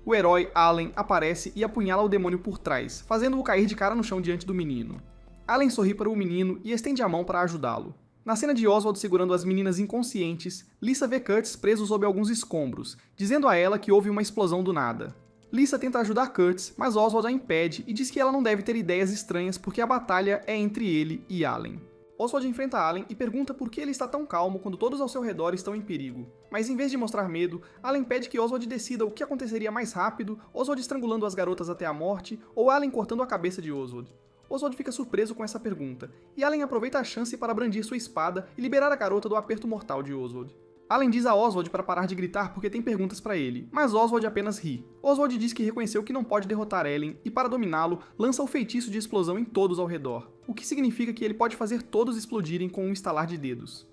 o herói Allen, aparece e apunhala o demônio por trás, fazendo-o cair de cara no chão diante do menino. Allen sorri para o menino e estende a mão para ajudá-lo. Na cena de Oswald segurando as meninas inconscientes, Lisa vê Curtis preso sob alguns escombros, dizendo a ela que houve uma explosão do nada. Lisa tenta ajudar Curtis, mas Oswald a impede e diz que ela não deve ter ideias estranhas porque a batalha é entre ele e Allen. Oswald enfrenta Allen e pergunta por que ele está tão calmo quando todos ao seu redor estão em perigo. Mas em vez de mostrar medo, Allen pede que Oswald decida o que aconteceria mais rápido, Oswald estrangulando as garotas até a morte ou Allen cortando a cabeça de Oswald. Oswald fica surpreso com essa pergunta, e Allen aproveita a chance para brandir sua espada e liberar a garota do aperto mortal de Oswald. Allen diz a Oswald para parar de gritar porque tem perguntas para ele, mas Oswald apenas ri. Oswald diz que reconheceu que não pode derrotar Ellen e, para dominá-lo, lança o feitiço de explosão em todos ao redor, o que significa que ele pode fazer todos explodirem com um estalar de dedos.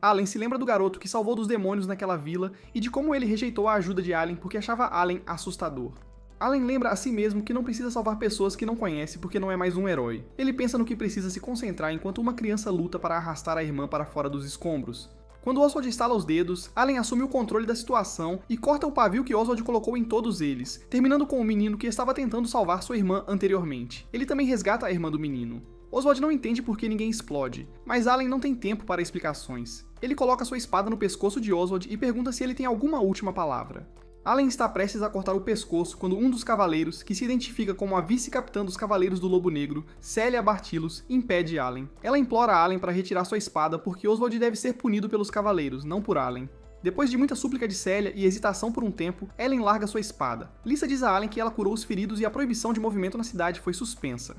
Allen se lembra do garoto que salvou dos demônios naquela vila e de como ele rejeitou a ajuda de Allen porque achava Allen assustador. Allen lembra a si mesmo que não precisa salvar pessoas que não conhece porque não é mais um herói. Ele pensa no que precisa se concentrar enquanto uma criança luta para arrastar a irmã para fora dos escombros. Quando Oswald estala os dedos, Allen assume o controle da situação e corta o pavio que Oswald colocou em todos eles, terminando com o menino que estava tentando salvar sua irmã anteriormente. Ele também resgata a irmã do menino. Oswald não entende por que ninguém explode, mas Allen não tem tempo para explicações. Ele coloca sua espada no pescoço de Oswald e pergunta se ele tem alguma última palavra. Allen está prestes a cortar o pescoço quando um dos cavaleiros, que se identifica como a vice-capitã dos Cavaleiros do Lobo Negro, Celia Bartilos, impede Allen. Ela implora a Allen para retirar sua espada porque Oswald deve ser punido pelos cavaleiros, não por Allen. Depois de muita súplica de Celia e hesitação por um tempo, Ellen larga sua espada. Lisa diz a Allen que ela curou os feridos e a proibição de movimento na cidade foi suspensa.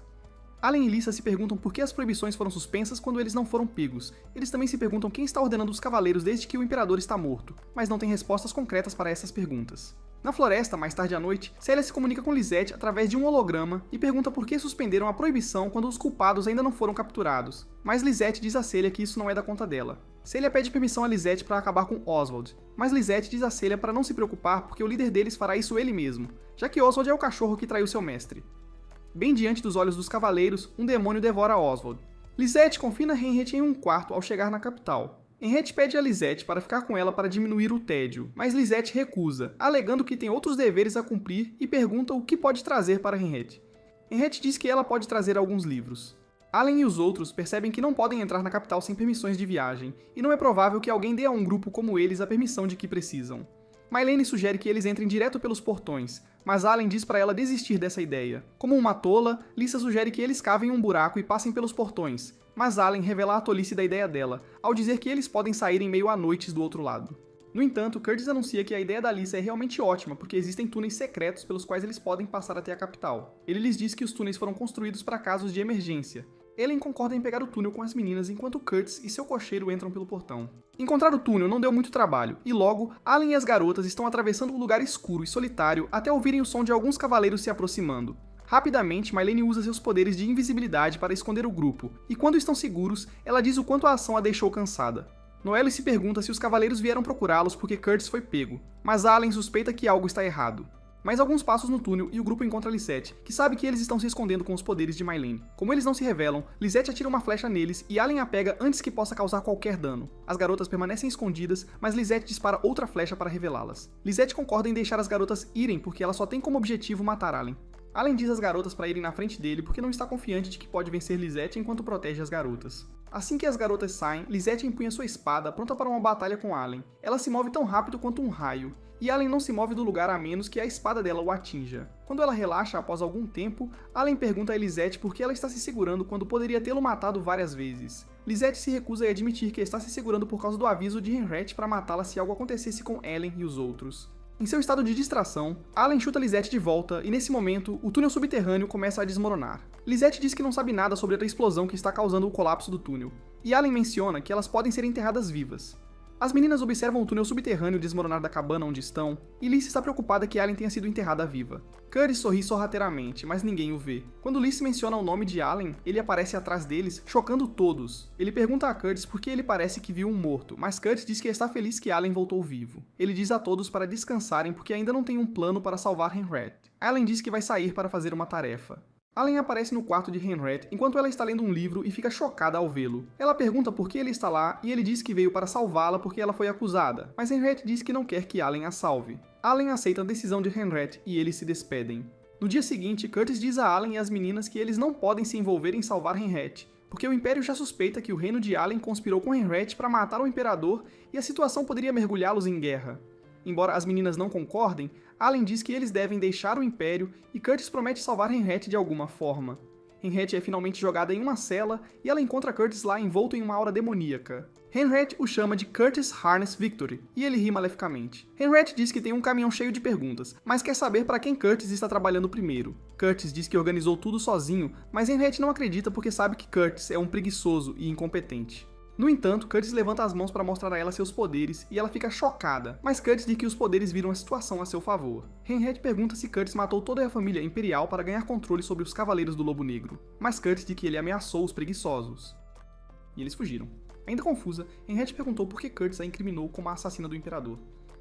Allen e Lisa se perguntam por que as proibições foram suspensas quando eles não foram pegos. Eles também se perguntam quem está ordenando os cavaleiros desde que o imperador está morto, mas não têm respostas concretas para essas perguntas. Na floresta, mais tarde à noite, Celia se comunica com Lisette através de um holograma e pergunta por que suspenderam a proibição quando os culpados ainda não foram capturados. Mas Lisette diz a Celia que isso não é da conta dela. Celia pede permissão a Lisette para acabar com Oswald, mas Lisette diz a Celia para não se preocupar porque o líder deles fará isso ele mesmo, já que Oswald é o cachorro que traiu seu mestre. Bem diante dos olhos dos cavaleiros, um demônio devora Oswald. Lisette confina Henriette em um quarto ao chegar na capital. Henriette pede a Lisette para ficar com ela para diminuir o tédio, mas Lisette recusa, alegando que tem outros deveres a cumprir e pergunta o que pode trazer para Henriette. Henriette diz que ela pode trazer alguns livros. Allen e os outros percebem que não podem entrar na capital sem permissões de viagem, e não é provável que alguém dê a um grupo como eles a permissão de que precisam. Mylene sugere que eles entrem direto pelos portões, mas Allen diz para ela desistir dessa ideia. Como uma tola, Lisa sugere que eles cavem um buraco e passem pelos portões, mas Allen revela a tolice da ideia dela, ao dizer que eles podem sair em meio a noites do outro lado. No entanto, Curtis anuncia que a ideia da Lisa é realmente ótima, porque existem túneis secretos pelos quais eles podem passar até a capital. Ele lhes diz que os túneis foram construídos para casos de emergência. Ellen concorda em pegar o túnel com as meninas enquanto Curtis e seu cocheiro entram pelo portão. Encontrar o túnel não deu muito trabalho, e logo, Allen e as garotas estão atravessando um lugar escuro e solitário até ouvirem o som de alguns cavaleiros se aproximando. Rapidamente, Mylene usa seus poderes de invisibilidade para esconder o grupo, e quando estão seguros, ela diz o quanto a ação a deixou cansada. Noelle se pergunta se os cavaleiros vieram procurá-los porque Curtis foi pego, mas Allen suspeita que algo está errado. Mais alguns passos no túnel e o grupo encontra Lisette, que sabe que eles estão se escondendo com os poderes de Mylene. Como eles não se revelam, Lisette atira uma flecha neles e Allen a pega antes que possa causar qualquer dano. As garotas permanecem escondidas, mas Lisette dispara outra flecha para revelá-las. Lisette concorda em deixar as garotas irem porque ela só tem como objetivo matar Allen. Allen diz às garotas para irem na frente dele porque não está confiante de que pode vencer Lisette enquanto protege as garotas. Assim que as garotas saem, Lisette empunha sua espada, pronta para uma batalha com Allen. Ela se move tão rápido quanto um raio, e Allen não se move do lugar a menos que a espada dela o atinja. Quando ela relaxa após algum tempo, Allen pergunta a Lisette por que ela está se segurando quando poderia tê-lo matado várias vezes. Lisette se recusa a admitir que está se segurando por causa do aviso de Henriette para matá-la se algo acontecesse com Ellen e os outros. Em seu estado de distração, Allen chuta Lisette de volta e nesse momento, o túnel subterrâneo começa a desmoronar. Lisette diz que não sabe nada sobre a explosão que está causando o colapso do túnel, e Allen menciona que elas podem ser enterradas vivas. As meninas observam o túnel subterrâneo desmoronar da cabana onde estão, e Lisa está preocupada que Allen tenha sido enterrada viva. Curtis sorri sorrateiramente, mas ninguém o vê. Quando Lisa menciona o nome de Allen, ele aparece atrás deles, chocando todos. Ele pergunta a Curtis por que ele parece que viu um morto, mas Curtis diz que está feliz que Allen voltou vivo. Ele diz a todos para descansarem porque ainda não tem um plano para salvar Henriette. Allen diz que vai sair para fazer uma tarefa. Allen aparece no quarto de Henriette enquanto ela está lendo um livro e fica chocada ao vê-lo. Ela pergunta por que ele está lá e ele diz que veio para salvá-la porque ela foi acusada, mas Henriette diz que não quer que Allen a salve. Allen aceita a decisão de Henriette e eles se despedem. No dia seguinte, Curtis diz a Allen e às meninas que eles não podem se envolver em salvar Henriette, porque o Império já suspeita que o reino de Allen conspirou com Henriette para matar o Imperador e a situação poderia mergulhá-los em guerra. Embora as meninas não concordem, Allen diz que eles devem deixar o Império e Curtis promete salvar Henriette de alguma forma. Henriette é finalmente jogada em uma cela e ela encontra Curtis lá envolto em uma aura demoníaca. Henriette o chama de Curtis Harness Victory, e ele ri maleficamente. Henriette diz que tem um caminhão cheio de perguntas, mas quer saber para quem Curtis está trabalhando primeiro. Curtis diz que organizou tudo sozinho, mas Henriette não acredita porque sabe que Curtis é um preguiçoso e incompetente. No entanto, Curtis levanta as mãos para mostrar a ela seus poderes e ela fica chocada, mas Curtis diz que os poderes viram a situação a seu favor. Henriette pergunta se Curtis matou toda a família imperial para ganhar controle sobre os Cavaleiros do Lobo Negro, mas Curtis diz que ele ameaçou os preguiçosos. E eles fugiram. Ainda confusa, Henriette perguntou por que Curtis a incriminou como a assassina do Imperador.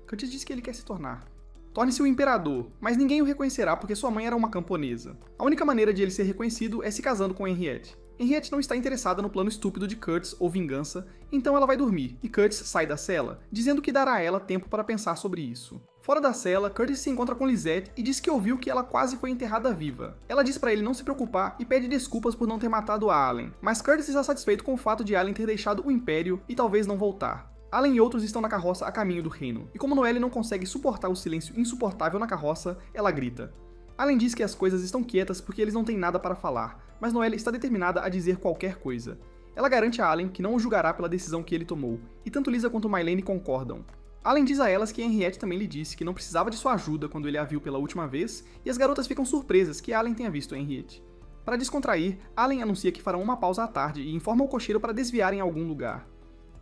Curtis disse que ele quer se tornar. Torne-se o Imperador, mas ninguém o reconhecerá porque sua mãe era uma camponesa. A única maneira de ele ser reconhecido é se casando com Henriette. Henriette não está interessada no plano estúpido de Curtis ou vingança, então ela vai dormir, e Curtis sai da cela, dizendo que dará a ela tempo para pensar sobre isso. Fora da cela, Curtis se encontra com Lisette e diz que ouviu que ela quase foi enterrada viva. Ela diz para ele não se preocupar e pede desculpas por não ter matado a Allen, mas Curtis está satisfeito com o fato de Allen ter deixado o Império e talvez não voltar. Allen e outros estão na carroça a caminho do reino, e como Noelle não consegue suportar o silêncio insuportável na carroça, ela grita. Allen diz que as coisas estão quietas porque eles não têm nada para falar, mas Noelle está determinada a dizer qualquer coisa. Ela garante a Allen que não o julgará pela decisão que ele tomou, e tanto Lisa quanto Mylene concordam. Allen diz a elas que Henriette também lhe disse que não precisava de sua ajuda quando ele a viu pela última vez, e as garotas ficam surpresas que Allen tenha visto Henriette. Para descontrair, Allen anuncia que farão uma pausa à tarde e informa o cocheiro para desviar em algum lugar.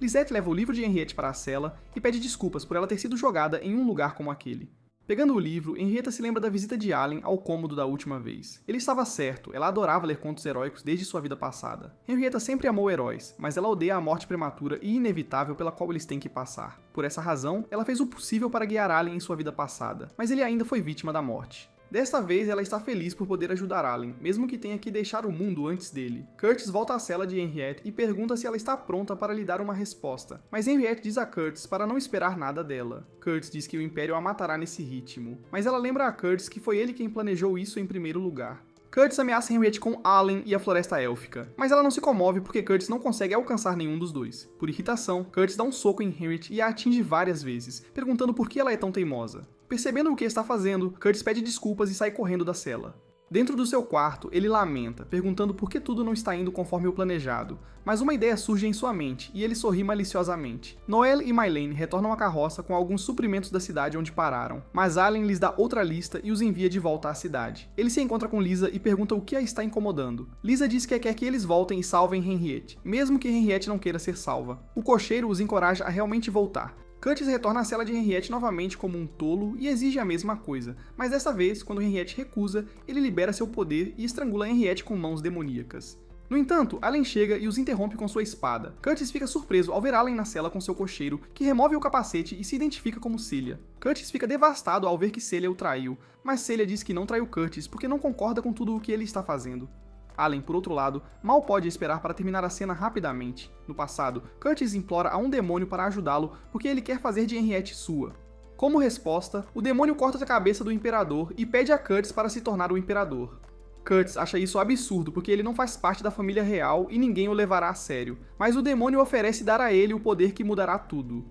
Lisette leva o livro de Henriette para a cela e pede desculpas por ela ter sido jogada em um lugar como aquele. Pegando o livro, Henrietta se lembra da visita de Allen ao cômodo da última vez. Ele estava certo, ela adorava ler contos heróicos desde sua vida passada. Henrietta sempre amou heróis, mas ela odeia a morte prematura e inevitável pela qual eles têm que passar. Por essa razão, ela fez o possível para guiar Allen em sua vida passada, mas ele ainda foi vítima da morte. Desta vez, ela está feliz por poder ajudar Allen, mesmo que tenha que deixar o mundo antes dele. Curtis volta à cela de Henriette e pergunta se ela está pronta para lhe dar uma resposta, mas Henriette diz a Curtis para não esperar nada dela. Curtis diz que o Império a matará nesse ritmo, mas ela lembra a Curtis que foi ele quem planejou isso em primeiro lugar. Curtis ameaça Henriette com Allen e a Floresta Élfica, mas ela não se comove porque Curtis não consegue alcançar nenhum dos dois. Por irritação, Curtis dá um soco em Henriette e a atinge várias vezes, perguntando por que ela é tão teimosa. Percebendo o que está fazendo, Curtis pede desculpas e sai correndo da cela. Dentro do seu quarto, ele lamenta, perguntando por que tudo não está indo conforme o planejado, mas uma ideia surge em sua mente e ele sorri maliciosamente. Noelle e Mylene retornam à carroça com alguns suprimentos da cidade onde pararam, mas Allen lhes dá outra lista e os envia de volta à cidade. Ele se encontra com Lisa e pergunta o que a está incomodando. Lisa diz que quer que eles voltem e salvem Henriette, mesmo que Henriette não queira ser salva. O cocheiro os encoraja a realmente voltar. Curtis retorna à cela de Henriette novamente como um tolo e exige a mesma coisa, mas dessa vez, quando Henriette recusa, ele libera seu poder e estrangula Henriette com mãos demoníacas. No entanto, Allen chega e os interrompe com sua espada. Curtis fica surpreso ao ver Allen na cela com seu cocheiro, que remove o capacete e se identifica como Celia. Curtis fica devastado ao ver que Celia o traiu, mas Celia diz que não traiu Curtis porque não concorda com tudo o que ele está fazendo. Allen, por outro lado, mal pode esperar para terminar a cena rapidamente. No passado, Curtis implora a um demônio para ajudá-lo porque ele quer fazer de Henriette sua. Como resposta, o demônio corta a cabeça do Imperador e pede a Curtis para se tornar o Imperador. Curtis acha isso absurdo porque ele não faz parte da família real e ninguém o levará a sério, mas o demônio oferece dar a ele o poder que mudará tudo.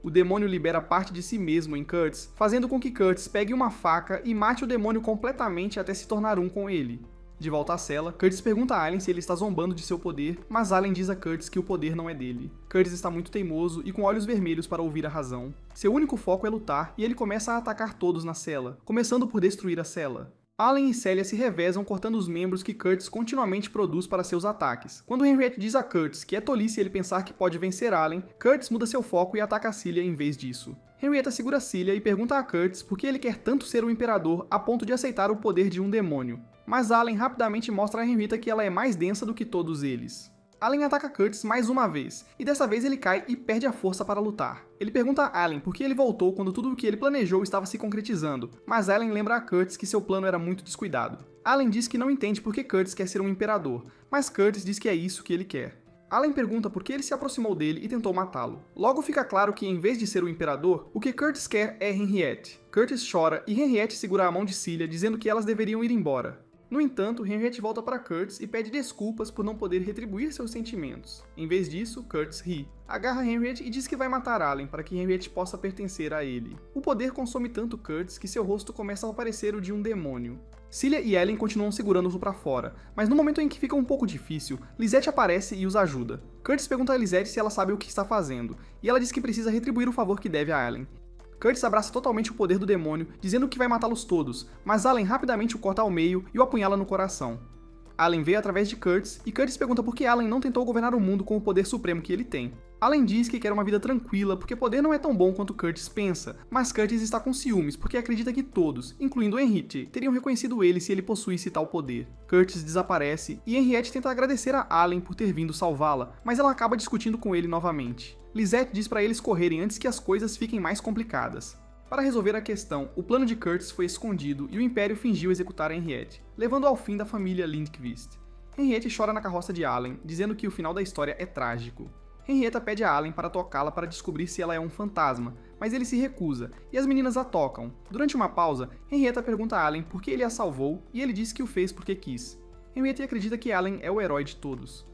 O demônio libera parte de si mesmo em Curtis, fazendo com que Curtis pegue uma faca e mate o demônio completamente até se tornar um com ele. De volta à cela, Curtis pergunta a Allen se ele está zombando de seu poder, mas Allen diz a Curtis que o poder não é dele. Curtis está muito teimoso e com olhos vermelhos para ouvir a razão. Seu único foco é lutar e ele começa a atacar todos na cela, começando por destruir a cela. Allen e Celia se revezam cortando os membros que Curtis continuamente produz para seus ataques. Quando Henriette diz a Curtis que é tolice ele pensar que pode vencer Allen, Curtis muda seu foco e ataca Celia em vez disso. Henrietta segura Celia e pergunta a Curtis por que ele quer tanto ser o Imperador a ponto de aceitar o poder de um demônio. Mas Allen rapidamente mostra a Henrietta que ela é mais densa do que todos eles. Allen ataca Curtis mais uma vez, e dessa vez ele cai e perde a força para lutar. Ele pergunta a Allen por que ele voltou quando tudo o que ele planejou estava se concretizando, mas Allen lembra a Curtis que seu plano era muito descuidado. Allen diz que não entende por que Curtis quer ser um imperador, mas Curtis diz que é isso que ele quer. Allen pergunta por que ele se aproximou dele e tentou matá-lo. Logo fica claro que, em vez de ser o imperador, o que Curtis quer é Henriette. Curtis chora e Henriette segura a mão de Celia, dizendo que elas deveriam ir embora. No entanto, Henriette volta para Curtis e pede desculpas por não poder retribuir seus sentimentos. Em vez disso, Curtis ri, agarra Henriette e diz que vai matar Allen para que Henriette possa pertencer a ele. O poder consome tanto Curtis que seu rosto começa a parecer o de um demônio. Celia e Ellen continuam segurando-o para fora, mas no momento em que fica um pouco difícil, Lisette aparece e os ajuda. Curtis pergunta a Lisette se ela sabe o que está fazendo, e ela diz que precisa retribuir o favor que deve a Allen. Curtis abraça totalmente o poder do demônio, dizendo que vai matá-los todos, mas Allen rapidamente o corta ao meio e o apunhala no coração. Allen vê através de Curtis, e Curtis pergunta por que Allen não tentou governar o mundo com o poder supremo que ele tem. Allen diz que quer uma vida tranquila porque poder não é tão bom quanto Curtis pensa, mas Curtis está com ciúmes porque acredita que todos, incluindo Henriette, teriam reconhecido ele se ele possuísse tal poder. Curtis desaparece e Henriette tenta agradecer a Allen por ter vindo salvá-la, mas ela acaba discutindo com ele novamente. Lisette diz para eles correrem antes que as coisas fiquem mais complicadas. Para resolver a questão, o plano de Curtis foi escondido e o Império fingiu executar Henriette, levando ao fim da família Lindqvist. Henriette chora na carroça de Allen, dizendo que o final da história é trágico. Henrietta pede a Allen para tocá-la para descobrir se ela é um fantasma, mas ele se recusa, e as meninas a tocam. Durante uma pausa, Henrietta pergunta a Allen por que ele a salvou, e ele diz que o fez porque quis. Henrietta acredita que Allen é o herói de todos.